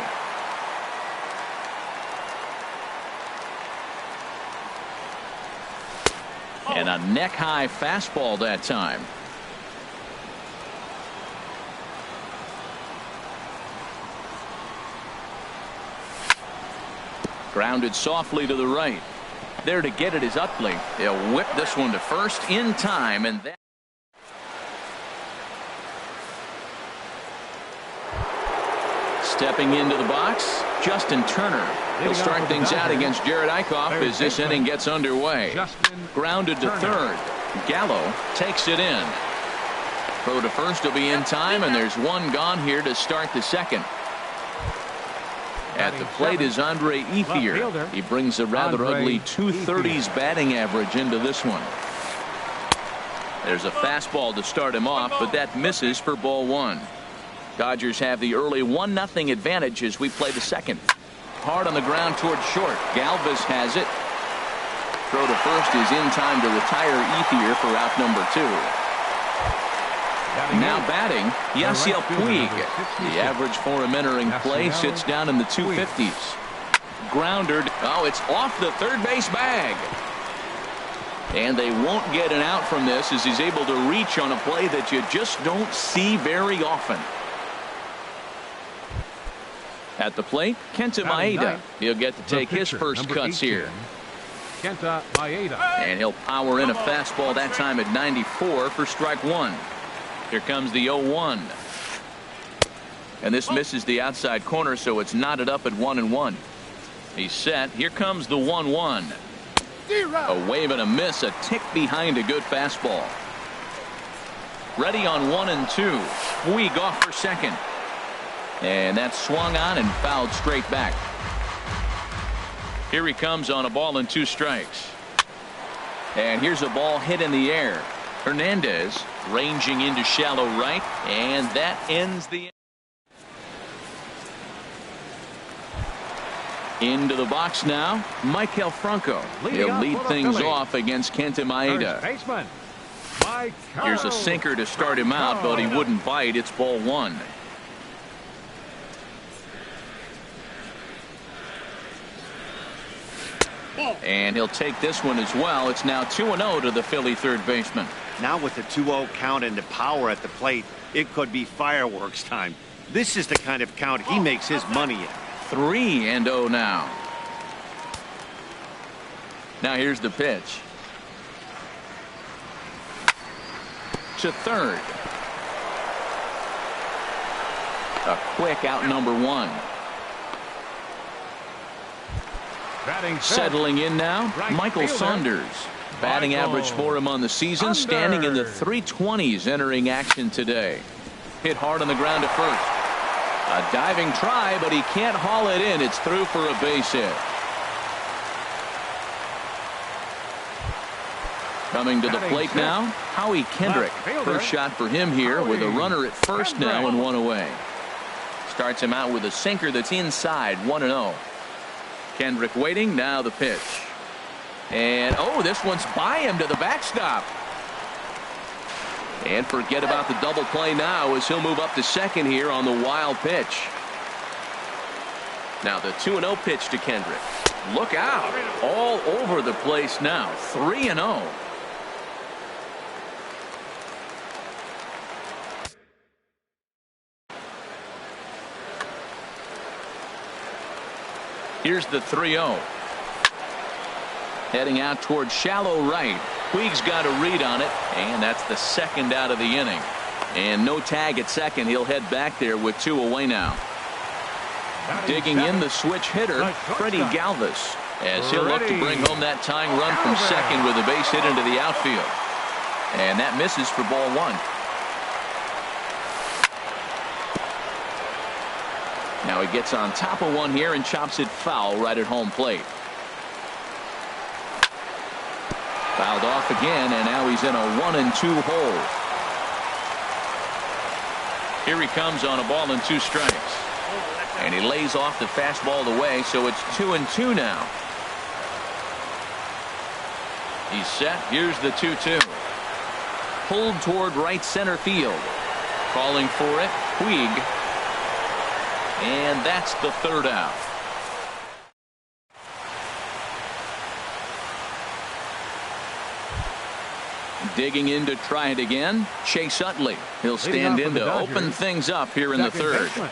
And a neck-high fastball that time. Grounded softly to the right. There to get it is Utley. He'll whip this one to first in time, and that. Stepping into the box, Justin Turner. He'll start things out against Jared Eichhoff as this inning gets underway. Grounded to third. Gallo takes it in. Throw to first will be in time, and there's 1 gone here to start the second. At the plate is Andre Ethier. He brings a rather ugly 230s batting average into this one. There's a fastball to start him off, but that misses for ball 1. Dodgers have the early 1-0 advantage as we play the second. Hard on the ground towards short. Galvis has it. Throw to first is in time to retire Ethier for out number 2. Now batting, Yasiel Puig. The average for him entering play sits down in the 250s. Grounded. Oh, it's off the third base bag. And they won't get an out from this as he's able to reach on a play that you just don't see very often. At the plate, Kenta Maeda. He'll get to take his first cuts here. Kenta Maeda. And he'll power in a fastball that time at 94 for strike 1. Here comes the 0-1. And this misses the outside corner, so it's knotted up at 1-1. He's set. Here comes the 1-1. A wave and a miss, a tick behind a good fastball. Ready on 1-2. Puig off for second. And that's swung on and fouled straight back. Here he comes on a ball and 2 strikes. And here's a ball hit in the air. Hernandez ranging into shallow right, and that ends the into the box now. Maikel Franco. He'll lead things off against Kenta Maeda. Here's a sinker to start him out, but he wouldn't bite. It's ball 1. And he'll take this one as well. It's now 2-0 to the Philly third baseman. Now with the 2-0 count and the power at the plate, it could be fireworks time. This is the kind of count he makes his money in. 3-0 now. Now here's the pitch. To third. A quick out number 1. Settling in now, Michael Saunders. Batting average for him on the season, standing in the 320s entering action today. Hit hard on the ground to first. A diving try, but he can't haul it in. It's through for a base hit. Coming to the plate now, Howie Kendrick. First shot for him here with a runner at first now and 1 away. Starts him out with a sinker that's inside, 1-0. Kendrick waiting, now the pitch. And oh, this one's by him to the backstop. And forget about the double play now as he'll move up to second here on the wild pitch. Now the 2-0 pitch to Kendrick. Look out. All over the place now. 3-0. Here's the 3-0. Heading out towards shallow right. Puig's got a read on it, and that's the second out of the inning. And no tag at second. He'll head back there with 2 away now. Digging in the switch hitter, Freddie Galvis. as he'll look to bring home that tying run from second with a base hit into the outfield. And that misses for ball one. Now he gets on top of one here and chops it foul right at home plate. Fouled off again, and now he's in a 1-2 hole. Here he comes on a ball and 2 strikes. And he lays off the fastball away, so it's 2-2 now. He's set. Here's the 2-2. Pulled toward right center field. Calling for it, Puig. And that's the 3rd out. Digging in to try it again, Chase Utley. He'll stand in to open things up here in the 3rd.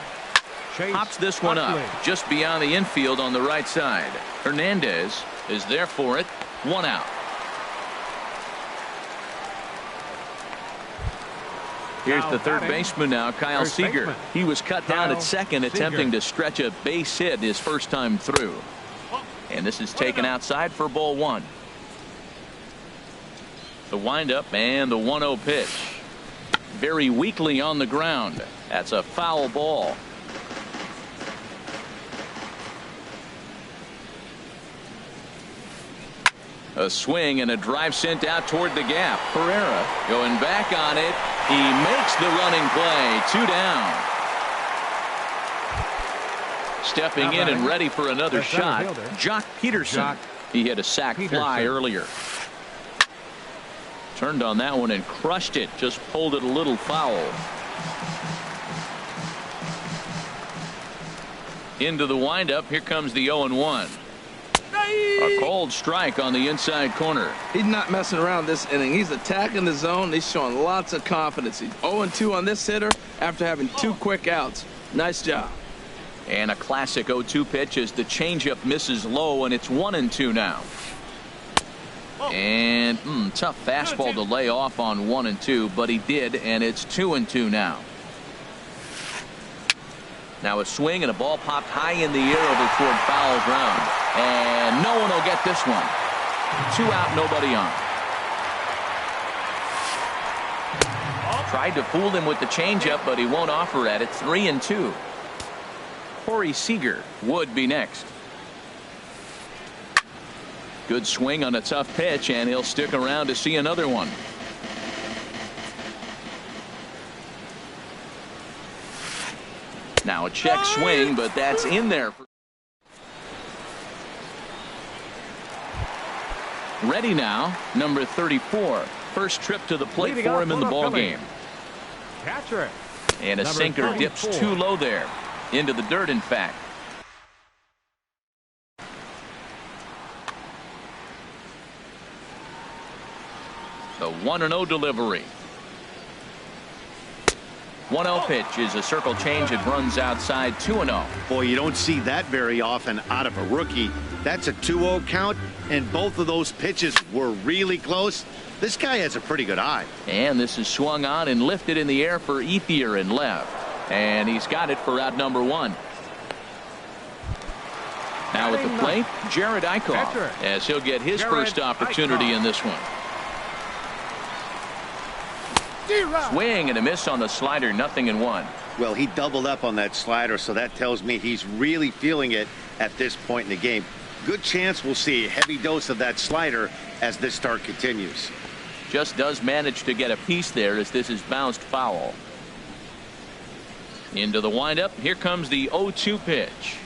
Pops this one up just beyond the infield on the right side. Hernandez is there for it. 1 out. Here's the 3rd baseman now, Kyle Seager. He was cut down at second, attempting to stretch a base hit his first time through. And this is taken outside for ball 1. The windup and the 1-0 pitch. Very weakly on the ground. That's a foul ball. A swing and a drive sent out toward the gap. Herrera going back on it. He makes the running play. 2 down. Stepping in and ready for another shot, Jock Peterson. He hit a sac fly earlier. Turned on that one and crushed it. Just pulled it a little foul. Into the windup. Here comes the 0-1. A cold strike on the inside corner. He's not messing around this inning. He's attacking the zone. He's showing lots of confidence. He's 0-2 on this hitter after having 2 quick outs. Nice job. And a classic 0-2 pitch as the changeup misses low, and it's 1-2 now. And tough fastball to lay off on 1-2, but he did, and it's 2-2 now. Now a swing and a ball popped high in the air over toward foul ground. And no one will get this one. 2 out, nobody on. Tried to fool him with the changeup, but he won't offer at it. 3-2. Corey Seager would be next. Good swing on a tough pitch, and he'll stick around to see another one. Now a check swing, but that's in there. Ready now, number 34. First trip to the plate for him in the ball game. Catcher. And a sinker dips too low there. Into the dirt, in fact. The 1-0 delivery. 1-0 pitch is a circle change. It runs outside. 2-0. Boy, you don't see that very often out of a rookie. That's a 2-0 count, and both of those pitches were really close. This guy has a pretty good eye. And this is swung on and lifted in the air for Ethier in left. And he's got it for out number 1. Now at the plate, Jared Eichhoff, as he'll get his first opportunity in this one. Swing and a miss on the slider. 0-1. Well, he doubled up on that slider, so that tells me he's really feeling it at this point in the game. Good chance we'll see a heavy dose of that slider as this start continues. Just does manage to get a piece there as this is bounced foul. Into the windup. Here comes the 0-2 pitch.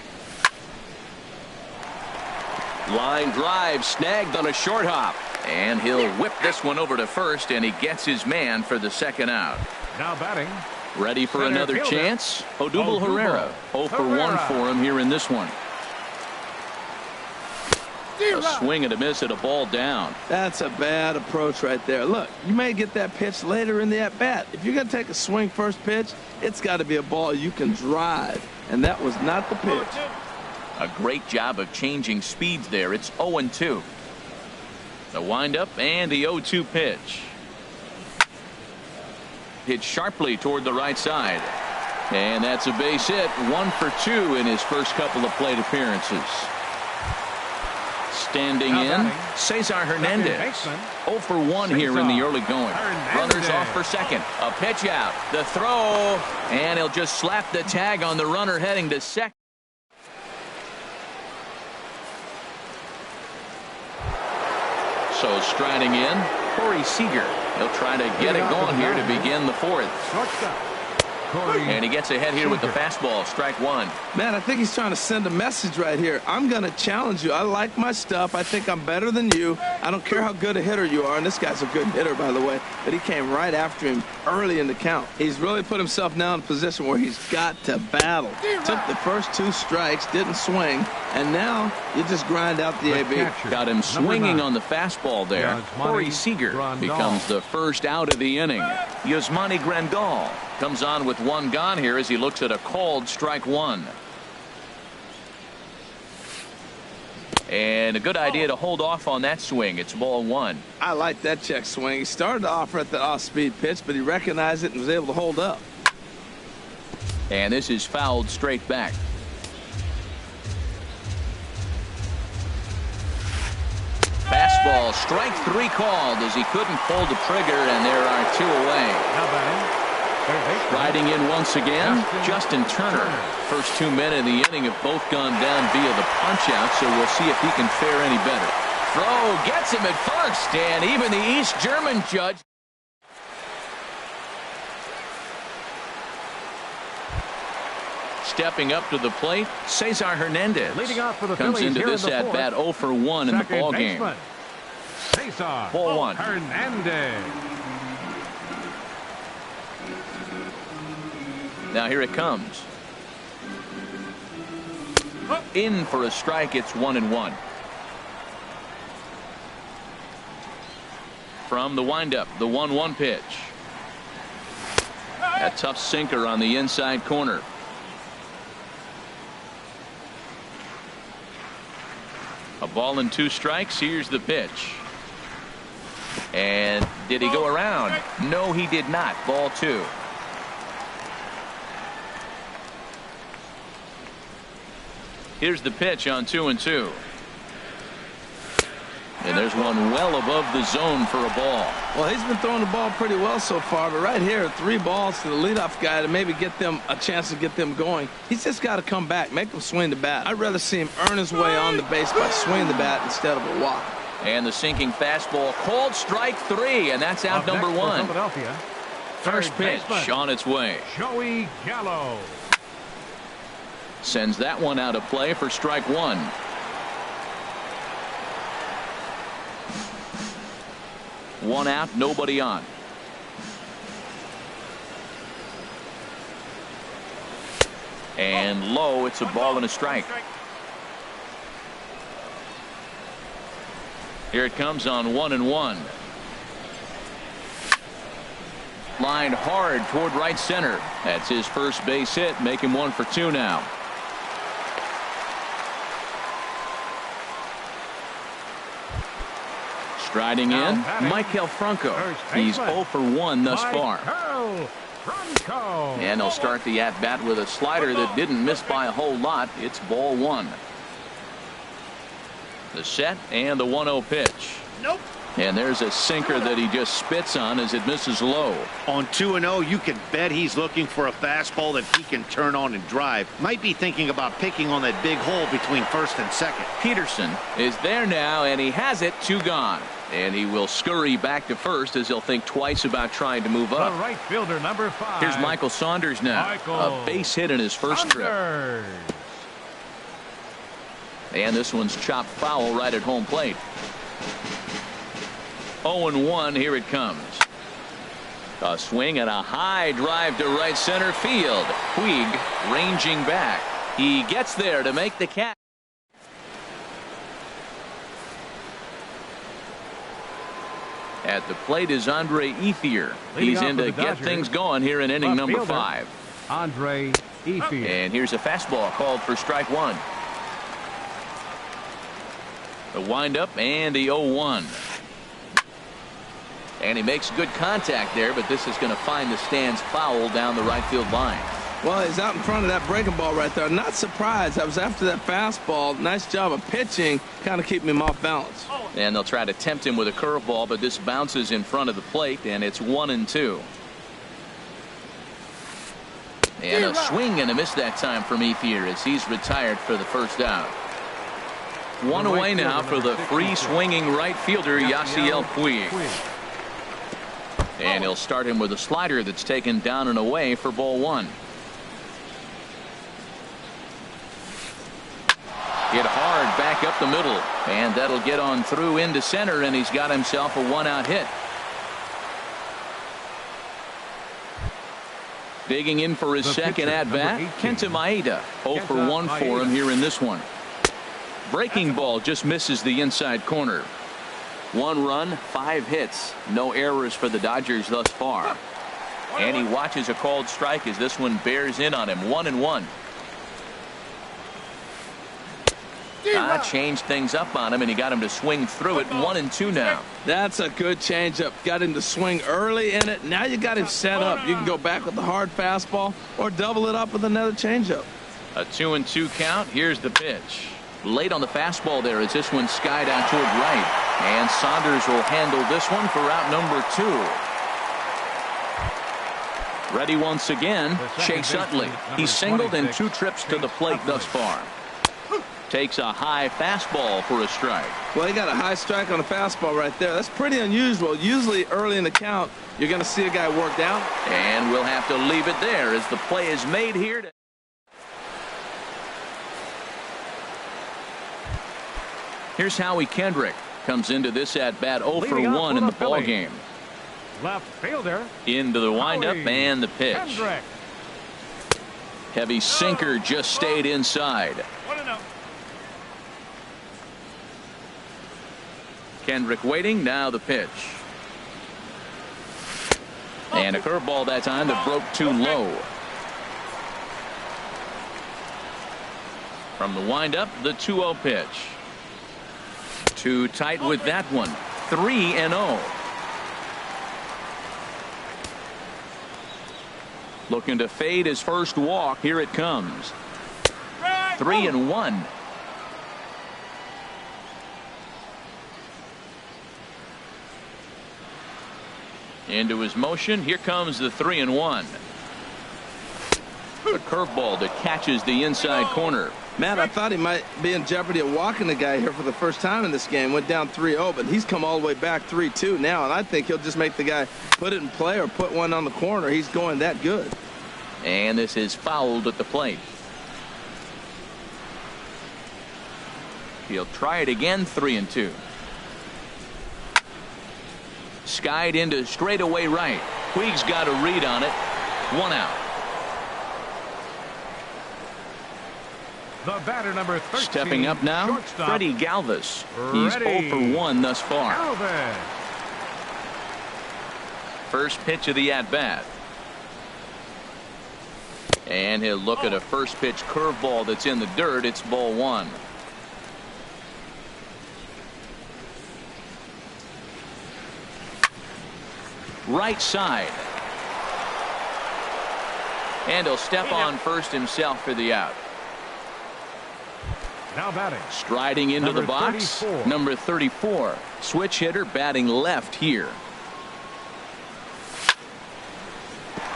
Line drive snagged on a short hop. And he'll whip this one over to first, and he gets his man for the 2nd out. Now batting. Ready for another chance. Odubel Herrera. 0 for 1 for him here in this one. A swing and a miss at a ball down. That's a bad approach right there. Look, you may get that pitch later in the at-bat. If you're going to take a swing first pitch, it's got to be a ball you can drive. And that was not the pitch. A great job of changing speeds there. It's 0-2. The windup and the 0-2 pitch. Hit sharply toward the right side. And that's a base hit. 1 for 2 in his first couple of plate appearances. Standing in, Cesar Hernandez. 0 for 1 here in the early going. Runners off for second. A pitch out. The throw. And he'll just slap the tag on the runner heading to second. So striding in, Corey Seager. He'll try to get it going here to begin the fourth. And he gets ahead here with the fastball. Strike one. Man, I think he's trying to send a message right here. I'm going to challenge you. I like my stuff. I think I'm better than you. I don't care how good a hitter you are. And this guy's a good hitter, by the way. But he came right after him early in the count. He's really put himself now in a position where he's got to battle. Took the first 2 strikes, didn't swing. And now you just grind out the AB. Got him swinging on the fastball there. Corey Seager becomes the first out of the inning. Yasmani Grandal comes on with 1 gone here as he looks at a called strike 1. And a good idea to hold off on that swing. It's ball 1. I like that check swing. He started to offer at the off-speed pitch, but he recognized it and was able to hold up. And this is fouled straight back. Fastball, strike 3 called as he couldn't pull the trigger, and there are 2 away. Riding in once again, Justin Turner. First 2 men in the inning have both gone down via the punch-out, so we'll see if he can fare any better. Throw gets him at first, and even the East German judge. Stepping up to the plate, Cesar Hernandez comes into this at-bat 0 for 1 in the ballgame. Ball 1. Hernandez. Now here it comes. In for a strike. It's 1-1. From the windup, the 1-1 pitch. A tough sinker on the inside corner. A ball and 2 strikes. Here's the pitch. And did he go around? No, he did not. Ball 2. Here's the pitch on 2-2. And there's one well above the zone for a ball. Well, he's been throwing the ball pretty well so far, but right here, 3 balls to the leadoff guy to maybe get them a chance to get them going. He's just got to come back, make them swing the bat. I'd rather see him earn his way on the base by swinging the bat instead of a walk. And the sinking fastball, called strike 3, and that's out number 1. Philadelphia. First pitch on its way. Joey Gallo. Sends that one out of play for strike 1. One out, nobody on. And low, it's a ball and a strike. Here it comes on 1-1. Lined hard toward right center. That's his first base hit, make him 1 for 2 now. Striding in, Maikel Franco. He's 0 for 1 thus far. And he'll start the at-bat with a slider that didn't miss by a whole lot. It's ball 1. The set and the 1-0 pitch. Nope. And there's a sinker that he just spits on as it misses low. On 2-0, you can bet he's looking for a fastball that he can turn on and drive. Might be thinking about picking on that big hole between first and second. Peterson is there now, and he has it. 2 gone. And he will scurry back to first as he'll think twice about trying to move up. The right fielder, number 5. Here's Michael Saunders now. A base hit in his first trip. And this one's chopped foul right at home plate. 0-1, here it comes. A swing and a high drive to right center field. Puig ranging back. He gets there to make the catch. At the plate is Andre Ethier. He's in to get things going here in inning number 5. Andre Ethier. And here's a fastball called for strike 1. The windup and the 0-1. And he makes good contact there, but this is going to find the stands foul down the right field line. Well, he's out in front of that breaking ball right there. Not surprised. I was after that fastball. Nice job of pitching, kind of keeping him off balance. And they'll try to tempt him with a curveball, but this bounces in front of the plate, and it's 1-2. And a swing and a miss that time from Ethier as he's retired for the first out. One away now for the free swinging right fielder, Yasiel Puig. And he'll start him with a slider that's taken down and away for ball one. Hit hard back up the middle, and that'll get on through into center, and he's got himself a one-out hit. Digging in for his second at-bat, Kenta Maeda. 0 for 1 for him here in this one. Breaking ball just misses the inside corner. 1 run, 5 hits. No errors for the Dodgers thus far. And he watches a called strike as this one bears in on him. 1-1. Changed things up on him, and he got him to swing through it. 1-2 now. That's a good changeup. Got him to swing early in it. Now you got him set up. You can go back with the hard fastball or double it up with another changeup. A 2-2 count. Here's the pitch. Late on the fastball there as this one skied out toward right. And Saunders will handle this one for out number 2. Ready once again, Chase Utley. He's singled in 2 trips to the plate thus far. Takes a high fastball for a strike. Well, he got a high strike on a fastball right there. That's pretty unusual. Usually early in the count, you're going to see a guy worked out. And we'll have to leave it there as the play is made here. Here's Howie Kendrick. Comes into this at-bat 0 for 1 in the ball game. Left fielder. Into the windup and the pitch. Kendrick. Heavy sinker just stayed inside. 1-0. Kendrick waiting. Now the pitch. And a curveball that time that broke too low. From the windup, the 2-0 pitch. Too tight with that one. 3-0. Looking to fade his first walk. Here it comes. 3-1. Into his motion. Here comes the 3-1. A curveball that catches the inside corner. Matt, I thought he might be in jeopardy of walking the guy here for the first time in this game. Went down 3-0, but he's come all the way back 3-2 now, and I think he'll just make the guy put it in play or put one on the corner. He's going that good. And this is fouled at the plate. He'll try it again. 3-2. Skied into straightaway right. Puig's got a read on it. 1 out. The batter number 13. Stepping up now, shortstop. Freddie Galvis. He's 0 for 1 thus far. Galvis. First pitch of the at-bat. And he'll look at a first pitch curveball that's in the dirt. It's ball 1. Right side. And he'll step on first himself for the out. Now batting. Striding into the Number box. 34. Number 34. Switch hitter batting left here.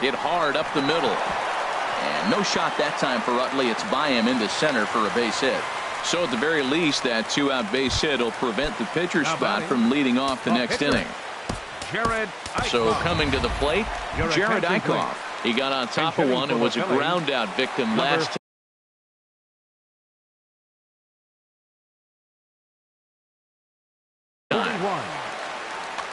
Hit hard up the middle. And no shot that time for Utley. It's by him into center for a base hit. So at the very least, that 2-out base hit will prevent the pitcher spot from leading off the next inning. Jared Eichhoff. So coming to the plate, Jared Eichhoff. He got on top of one and was a ground out victim last time.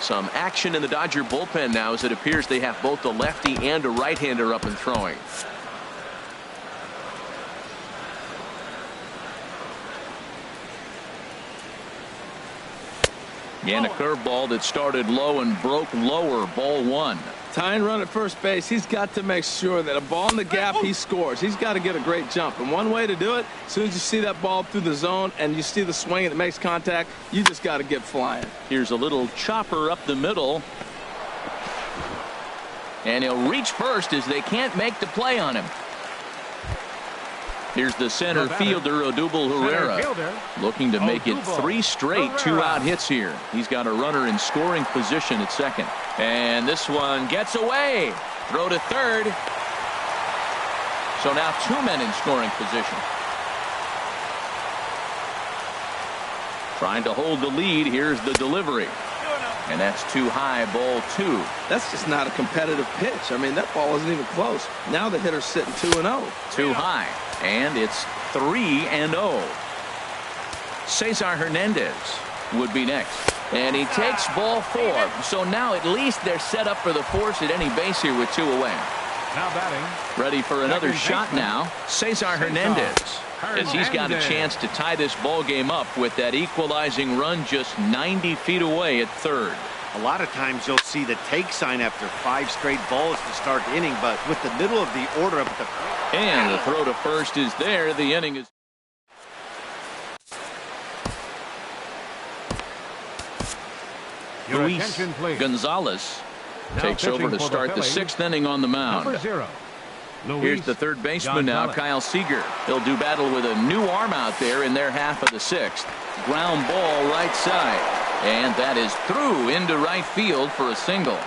Some action in the Dodger bullpen now as it appears they have both a lefty and a right-hander up and throwing. And a curveball that started low and broke lower. Ball 1. Tying run at first base. He's got to make sure that a ball in the gap he scores. He's got to get a great jump. And one way to do it, as soon as you see that ball through the zone and you see the swing and it makes contact, you just got to get flying. Here's a little chopper up the middle. And he'll reach first as they can't make the play on him. Here's the center fielder, Odubel Herrera, looking to make it 3 straight 2-out hits here. He's got a runner in scoring position at second. And this one gets away. Throw to third. So now 2 men in scoring position. Trying to hold the lead. Here's the delivery. And that's too high, ball 2. That's just not a competitive pitch. I mean, that ball wasn't even close. Now the hitter's sitting 2-0. Too high. And it's 3-0. Cesar Hernandez would be next. And he takes ball 4. So now at least they're set up for the force at any base here with 2 away. Now batting. Ready for another shot now. Cesar Hernandez. As he's got a chance to tie this ball game up with that equalizing run just 90 feet away at third. A lot of times you'll see the take sign after 5 straight balls to start the inning, but with the middle of the order up at the... And the throw to first is there. The inning is... Your Luis attention, please. Gonzalez Now takes over to pitching for start the Phillies, 6th inning on the mound. Number 0. Here's the third baseman now, Kyle Seager. He'll do battle with a new arm out there in their half of the 6th. Ground ball right side. And that is through into right field for a single.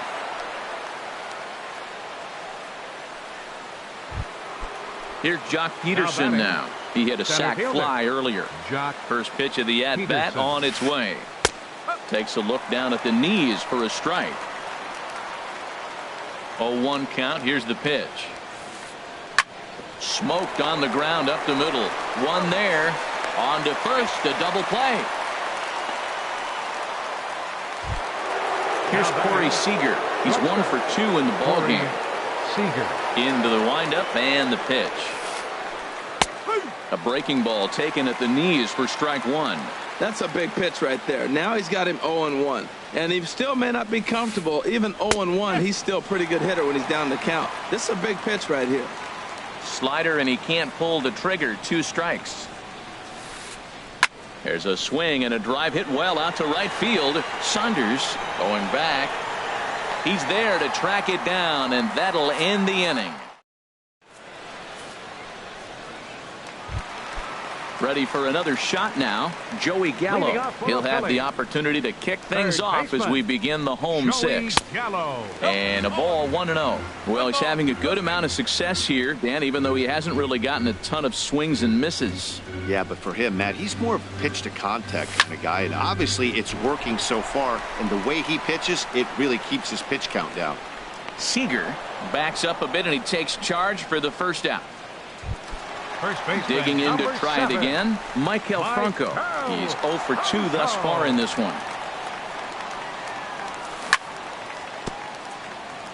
Here's Jock Peterson now. He hit a sac fly earlier. First pitch of the at-bat on its way. Takes a look down at the knees for a strike. 0-1 count. Here's the pitch. Smoked on the ground up the middle. One there. On to first. A double play. Here's Corey Seager. He's 1 for 2 in the ball game. Seager. Into the windup and the pitch. A breaking ball taken at the knees for strike 1. That's a big pitch right there. Now he's got him 0-1. And he still may not be comfortable. Even 0-1, he's still a pretty good hitter when he's down the count. This is a big pitch right here. Slider, and he can't pull the trigger. 2 strikes. There's a swing and a drive hit well out to right field. Saunders going back. He's there to track it down, and that'll end the inning. Ready for another shot now. Joey Gallo. He'll have the opportunity to kick things off as we begin the home 6th. And a ball 1-0. Well, he's having a good amount of success here, Dan, even though he hasn't really gotten a ton of swings and misses. Yeah, but for him, Matt, he's more pitch to contact kind of guy, and obviously it's working so far, and the way he pitches, it really keeps his pitch count down. Seager backs up a bit, and he takes charge for the first out. Digging in to try it again, Michael Franco. He's 0 for 2 thus far in this one.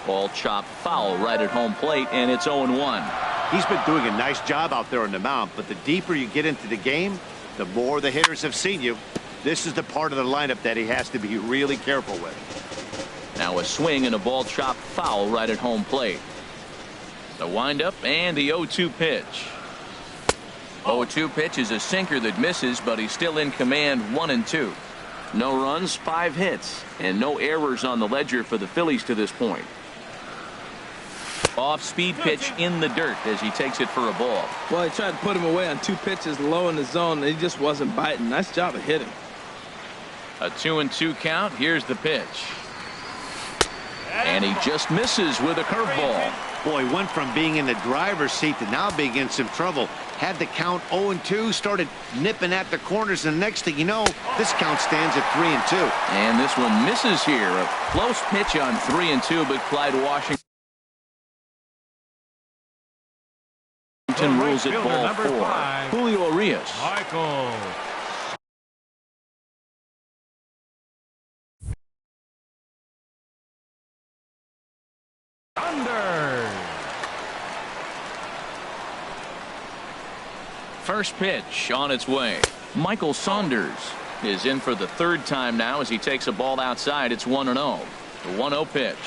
Ball chopped foul right at home plate, and it's 0-1. He's been doing a nice job out there on the mound, but the deeper you get into the game, the more the hitters have seen you. This is the part of the lineup that he has to be really careful with. Now a swing and a ball chopped foul right at home plate. The windup and the 0-2 pitch. 0-2 pitch is a sinker that misses, but he's still in command. 1-2. No runs, 5 hits, and no errors on the ledger for the Phillies to this point. Off-speed pitch in the dirt as he takes it for a ball. Well, he tried to put him away on 2 pitches low in the zone, and he just wasn't biting. Nice job of hitting. A 2-2 count. Here's the pitch. And he just misses with a curveball. Boy, went from being in the driver's seat to now being in some trouble. Had the count 0-2, started nipping at the corners, and the next thing you know, this count stands at 3-2. And this one misses here. A close pitch on 3-2, but Clyde Washington rules it ball 4. Julio Urias. Michael. First pitch on its way. Michael Saunders is in for the 3rd time now as he takes a ball outside. It's 1-0. The 1-0 pitch.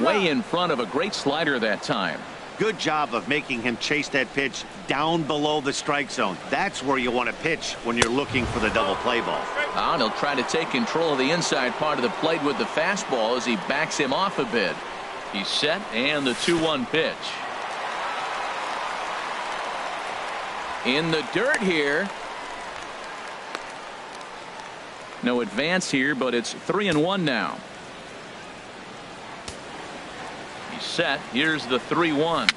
Way in front of a great slider that time. Good job of making him chase that pitch down below the strike zone. That's where you want to pitch when you're looking for the double play ball. And he'll try to take control of the inside part of the plate with the fastball as he backs him off a bit. He's set, and the 2-1 pitch. in the dirt here. No advance here, but it's 3-1 now. He's set. Here's the 3-1.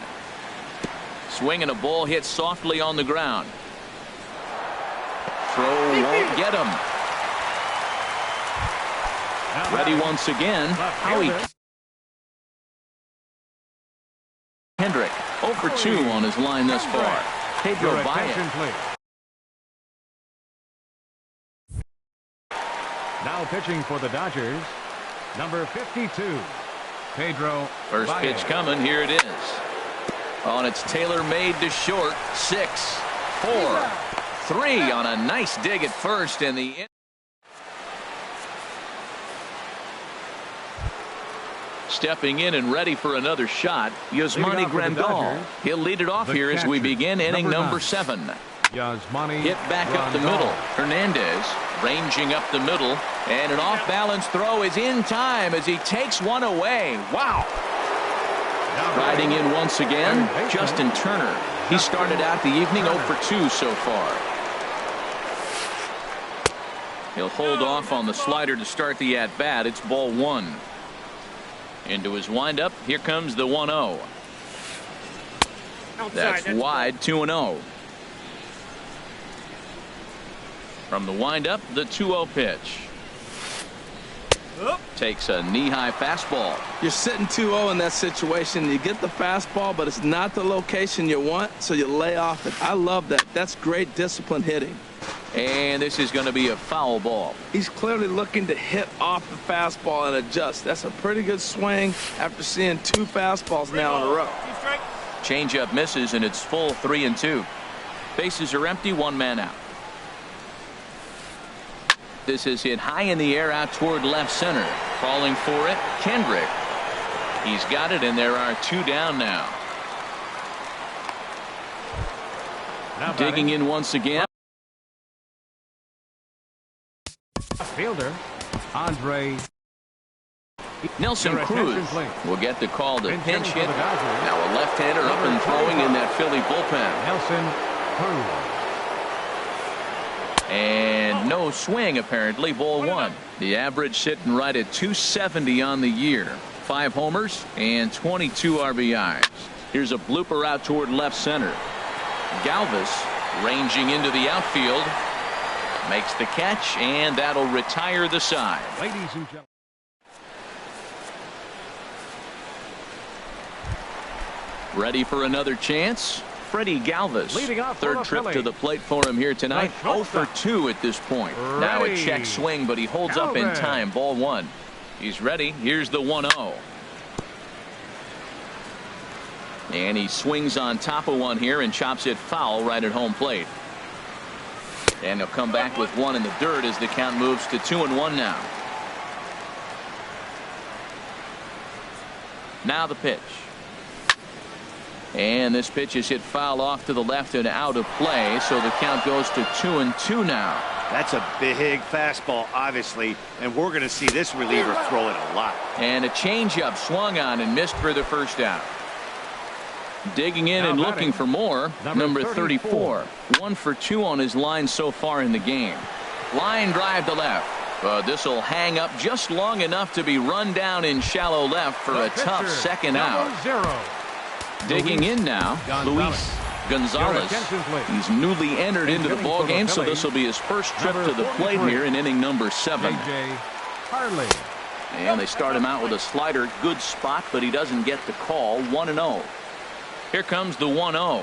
Swinging a ball hit softly on the ground. Throw won't get him. Ready once again. Howie Kendrick 0 for 2 on his line thus far. Pedro Baez. Now pitching for the Dodgers, number 52, Pedro First Baez. pitch coming. Here it is. Oh, and it's tailor-made to short. 6, 4, 3 on a nice dig at first, and the stepping in and ready for another shot, Yasmani Grandal. He'll lead it off here as we begin inning number 7. Yasmani Hit back up the middle. Hernandez ranging up the middle, and an off-balance throw is in time as he takes one away. Wow. Riding in once again, Justin Turner. He started out the evening 0 for 2 so far. He'll hold off on the slider to start the at-bat. It's ball 1. Into his windup. Here comes the 1-0. That's wide. 2-0. From the windup, the 2-0 pitch. Takes a knee-high fastball. You're sitting 2-0 in that situation. You get the fastball, but it's not the location you want, so you lay off it. I love that. That's great discipline hitting. And this is going to be a foul ball. He's clearly looking to hit off the fastball and adjust. That's a pretty good swing after seeing 2 fastballs now in a row. Changeup misses, and it's full 3-2. Bases are empty, 1 man out. This is hit high in the air out toward left center. Crawling for it, Kendrick. He's got it, and there are 2 down now. Digging in once again. Fielder, Andre. Nelson Cruz will get the call to pinch hit. Now a left-hander up and throwing in that Philly bullpen. Nelson Cruz. And no swing, apparently. Ball 1. The average sitting right at 270 on the year. 5 homers and 22 RBIs. Here's a blooper out toward left center. Galvis ranging into the outfield. Makes the catch, and that'll retire the side. Ladies and gentlemen. Ready for another chance? Freddie Galvis. Leading off Third trip to the plate for him here tonight. 0 for 2 at this point. Now a check swing, but he holds up in time. Ball 1. He's ready. Here's the 1-0. And he swings on top of one here and chops it foul right at home plate. And he'll come back with 1 in the dirt as the count moves to 2-1 now. Now the pitch. And this pitch is hit foul off to the left and out of play, so the count goes to 2-2 now. That's a big fastball, obviously, and we're going to see this reliever throw it a lot. And a changeup swung on and missed for the first out. Digging in and looking for more, number 34. 1 for 2 on his line so far in the game. Line drive to left. But this will hang up just long enough to be run down in shallow left for a tough second out. Digging in now, Luis Gonzalez. He's newly entered into the ballgame, so this will be his first trip to the plate here in inning number 7. And they start him out with a slider. Good spot, but he doesn't get the call. 1-0. Here comes the 1-0.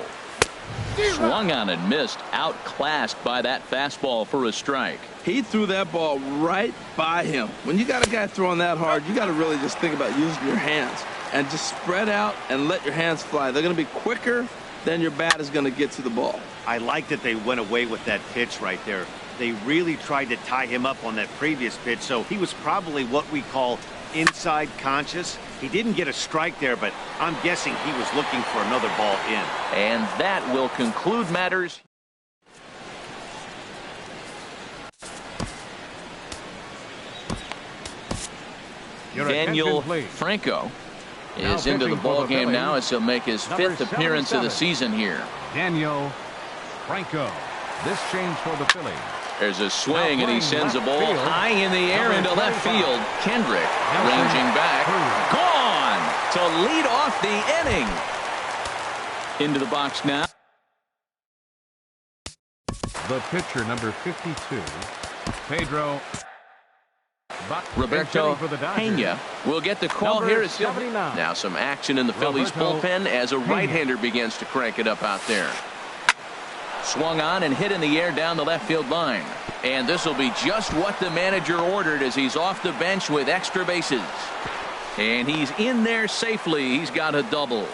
Swung on and missed. Outclassed by that fastball for a strike. He threw that ball right by him. When you got a guy throwing that hard, you got to really just think about using your hands and just spread out and let your hands fly. They're going to be quicker than your bat is going to get to the ball. I like that they went away with that pitch right there. They really tried to tie him up on that previous pitch, so he was probably what we call inside conscious. He didn't get a strike there, but I'm guessing he was looking for another ball in. And that will conclude matters. Daniel Franco is into the ball game now as he'll make his 5th appearance of the season here. Daniel Franco. This change for the Phillies. There's a swing, and he sends a ball high in the air into left field. Kendrick ranging back. Gone to lead off the inning. Into the box now. The pitcher, number 52, Pedro. Roberto Pena will get the call Number here. At 79. now some action in the Phillies Roberto bullpen as a right-hander begins to crank it up out there. Swung on and hit in the air down the left field line. And this will be just what the manager ordered as he's off the bench with extra bases. And he's in there safely. He's got a double.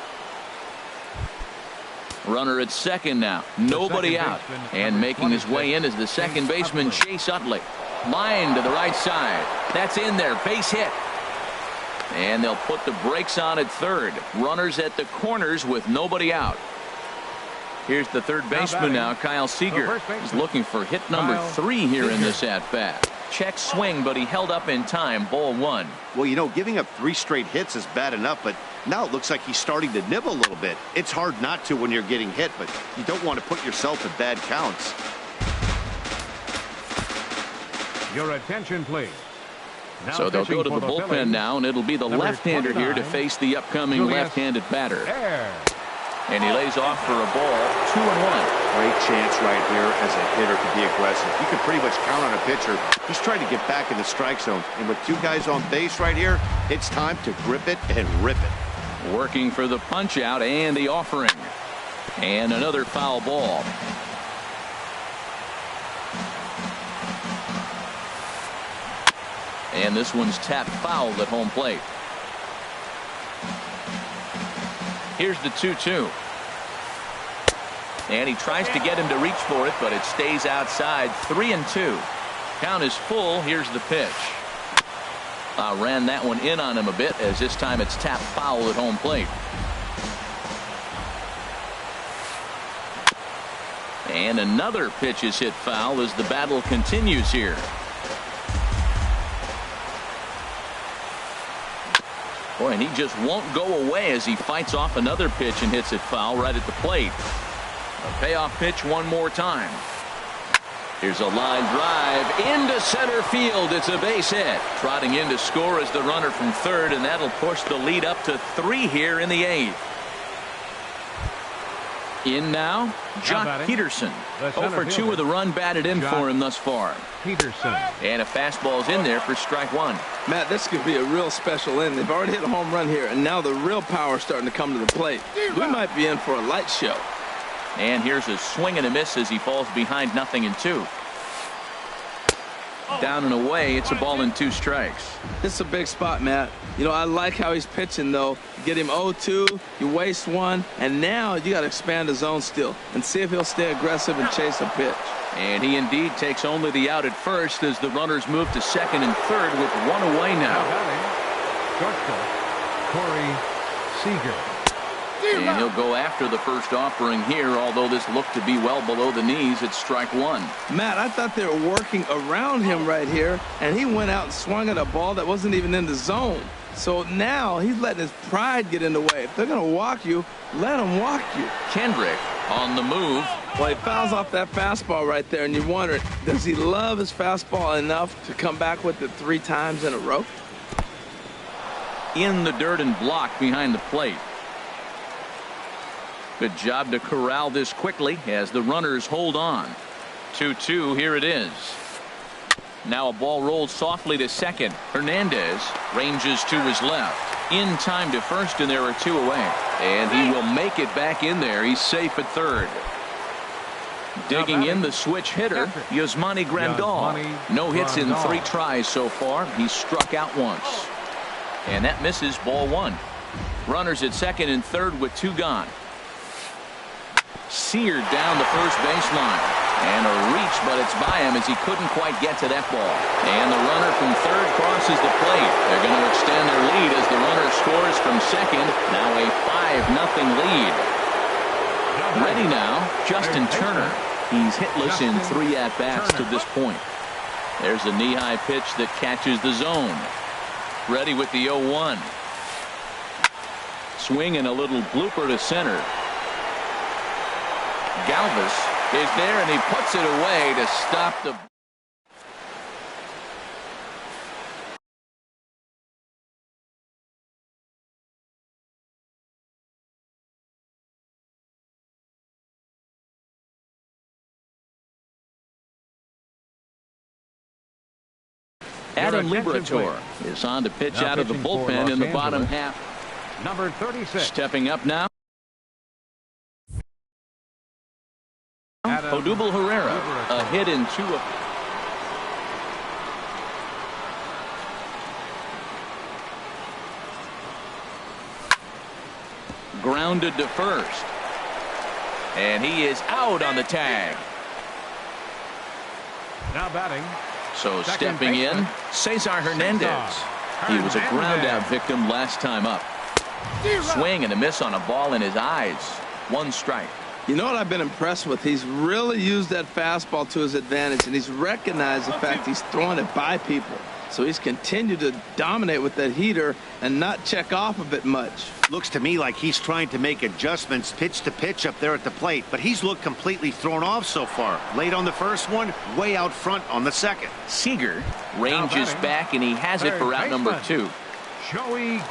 Runner at second now. Nobody out. And making his way in is the second baseman, Chase Utley. Line to the right side. That's in there. Base hit. And they'll put the brakes on at third. Runners at the corners with nobody out. Here's the third baseman now, Kyle Seager. He's looking for hit number 3 here in this at-bat. Check swing, but he held up in time. Ball 1. Well, you know, giving up 3 straight hits is bad enough, but now it looks like he's starting to nibble a little bit. It's hard not to when you're getting hit, but you don't want to put yourself in bad counts. Your attention, please. Now so they'll go to the bullpen Phillies, now, and it'll be the left-hander here to face the upcoming left-handed batter. And he lays off for a ball. 2-1. Great chance right here as a hitter to be aggressive. You can pretty much count on a pitcher. He's trying to get back in the strike zone. And with 2 guys on base right here, it's time to grip it and rip it. Working for the punch out and the offering. And another foul ball. And this one's tapped foul at home plate. Here's the 2-2. And he tries to get him to reach for it, but it stays outside. 3-2. Count is full. Here's the pitch. Ran that one in on him a bit, as this time it's tapped foul at home plate. And another pitch is hit foul as the battle continues here. Boy, and he just won't go away as he fights off another pitch and hits it foul right at the plate. A payoff pitch one more time. Here's a line drive into center field. It's a base hit. Trotting in to score is the runner from third, and that'll push the lead up to 3 here in the 8th. In now, Jock Peterson. 0 for 2 with a run batted in for him thus far. Peterson. And a fastball's in there for strike 1. Matt, this could be a real special inning. They've already hit a home run here, and now the real power is starting to come to the plate. We might be in for a light show. And here's a swing and a miss as he falls behind 0-2. Down and away. It's a ball and 2 strikes. It's a big spot, Matt. You know, I like how he's pitching, though. Get him 0-2, you waste 1, and now you got to expand the zone still and see if he'll stay aggressive and chase a pitch. And he indeed takes only the out at first as the runners move to second and third with 1 away now. Shortstop, Corey Seager. And he'll go after the first offering here, although this looked to be well below the knees. It's strike 1. Matt, I thought they were working around him right here, and he went out and swung at a ball that wasn't even in the zone. So now he's letting his pride get in the way. If they're going to walk you, let them walk you. Kendrick on the move. Well, he fouls off that fastball right there, and you wonder, does he love his fastball enough to come back with it 3 times in a row? In the dirt and blocked behind the plate. Good job to corral this quickly as the runners hold on. 2-2, here it is. Now a ball rolls softly to second. Hernandez ranges to his left. In time to first, and there are 2 away. And he will make it back in there. He's safe at third. Digging in the switch hitter, Yasmani Grandal. No hits in 3 tries so far. He's struck out once. And that misses ball 1. Runners at second and third with 2 gone. Seared down the first baseline. And a reach, but it's by him as he couldn't quite get to that ball. And the runner from third crosses the plate. They're going to extend their lead as the runner scores from second. Now a 5-0 lead. Ready now, Justin Turner. He's hitless in 3 at-bats to this point. There's a knee-high pitch that catches the zone. Ready with the 0-1. Swing and a little blooper to center. Galvis is there, and he puts it away to stop the... Adam Liberator is on to pitch out of the bullpen in the bottom half. Number 36. Stepping up now, Odubel Herrera, a hit in 2 of... Grounded to first. And he is out on the tag. Now batting. So stepping in, Cesar Hernandez. He was a ground-out victim last time up. Swing and a miss on a ball in his eyes. 1 strike. You know what I've been impressed with? He's really used that fastball to his advantage, and he's recognized the fact he's throwing it by people. So he's continued to dominate with that heater and not check off of it much. Looks to me like he's trying to make adjustments pitch to pitch up there at the plate, but he's looked completely thrown off so far. Late on the first one, way out front on the second. Seager ranges back, and he has it for out number 2.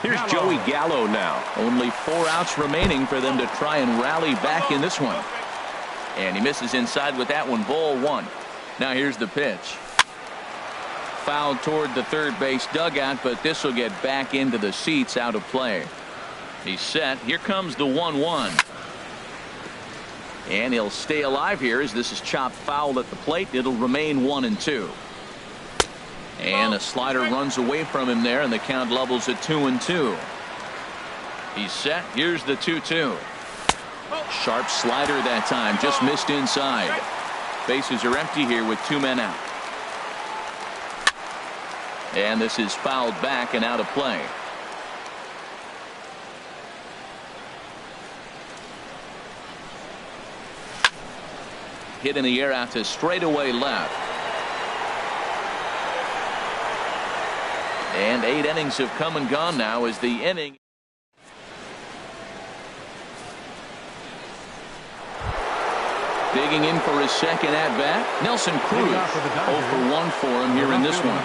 Here's Joey Gallo now. Only 4 outs remaining for them to try and rally back in this one. And he misses inside with that one. Ball 1. Now here's the pitch. Fouled toward the third base dugout, but this will get back into the seats, out of play. He's set. Here comes the 1-1. And he'll stay alive here as this is chopped foul at the plate. It'll remain 1-2. And a slider runs away from him there, and the count levels at 2-2. He's set. Here's the 2-2. Sharp slider that time. Just missed inside. Bases are empty here with 2 men out. And this is fouled back and out of play. Hit in the air out to straightaway left. And 8 innings have come and gone now as the inning. Digging in for his second at-bat, Nelson Cruz. 0 for 1 for him here in this one.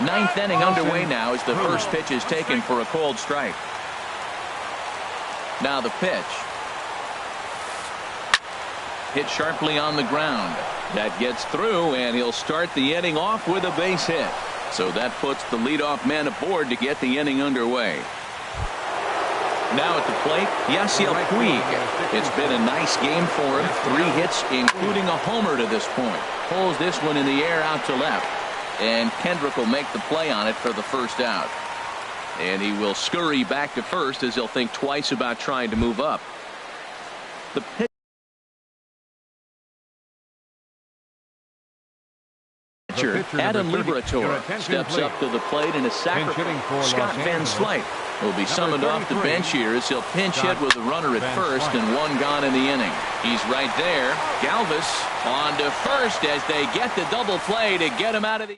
9th inning underway now as the first pitch is taken for a called strike. Now the pitch. Hit sharply on the ground. That gets through, and he'll start the inning off with a base hit. So that puts the leadoff man aboard to get the inning underway. Now at the plate, Yasiel Puig. It's been a nice game for him. 3 hits, including a homer to this point. Pulls this one in the air out to left. And Kendrick will make the play on it for the first out. And he will scurry back to first as he'll think twice about trying to move up. The pitch. Adam Liberator steps up to the plate in a sacrifice. Scott Van Slyke will be summoned off the bench here as he'll pinch hit with a runner at first and 1 gone in the inning. He's right there. Galvis on to first as they get the double play to get him out of the...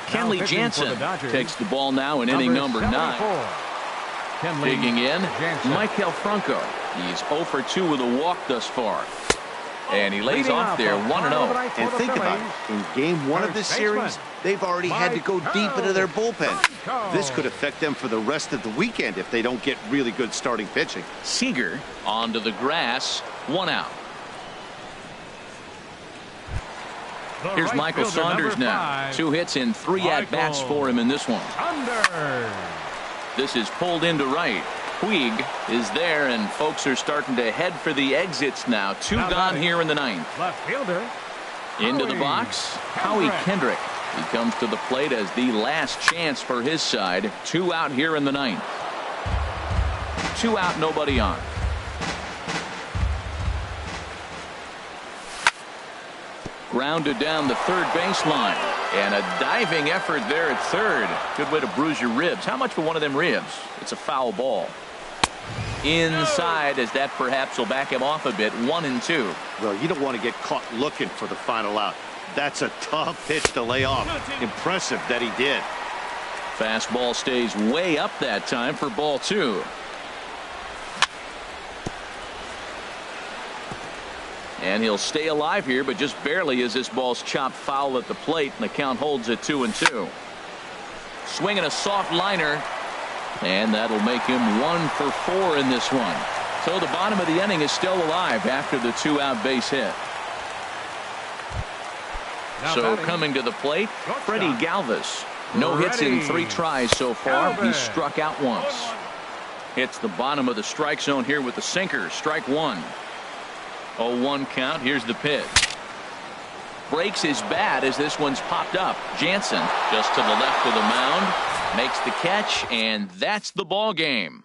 Kenley Jansen takes the ball now in inning number 9. Digging in, Maikel Franco. He's 0 for 2 with a walk thus far. And he lays off there 1-0. And think about it. In game 1 of this series, they've already had to go deep into their bullpen. This could affect them for the rest of the weekend if they don't get really good starting pitching. Seager onto the grass. 1 out. Here's Michael Saunders now. 2 hits and 3 at-bats for him in this one. This is pulled into right. Puig is there, and folks are starting to head for the exits now. 2 gone here in the 9th. Left fielder. Into the box, Howie Kendrick. He comes to the plate as the last chance for his side. 2 out here in the 9th. 2 out, nobody on. Grounded down the third baseline. And a diving effort there at third. Good way to bruise your ribs. How much for one of them ribs? It's a foul ball. Inside as that perhaps will back him off a bit. 1-2. Well, you don't want to get caught looking for the final out. That's a tough pitch to lay off. Impressive that he did. Fastball stays way up that time for ball 2. And he'll stay alive here, but just barely as this ball's chopped foul at the plate, and the count holds at 2-2. Swinging a soft liner, and that'll make him 1 for 4 in this one. So the bottom of the inning is still alive after the 2-out base hit. So coming to the plate, Freddie Galvis. No hits in 3 tries so far. He's struck out once. Hits the bottom of the strike zone here with the sinker. Strike 1. 0-1 count. Here's the pitch. Breaks his bat as this one's popped up. Jansen just to the left of the mound. Makes the catch, and that's the ball game.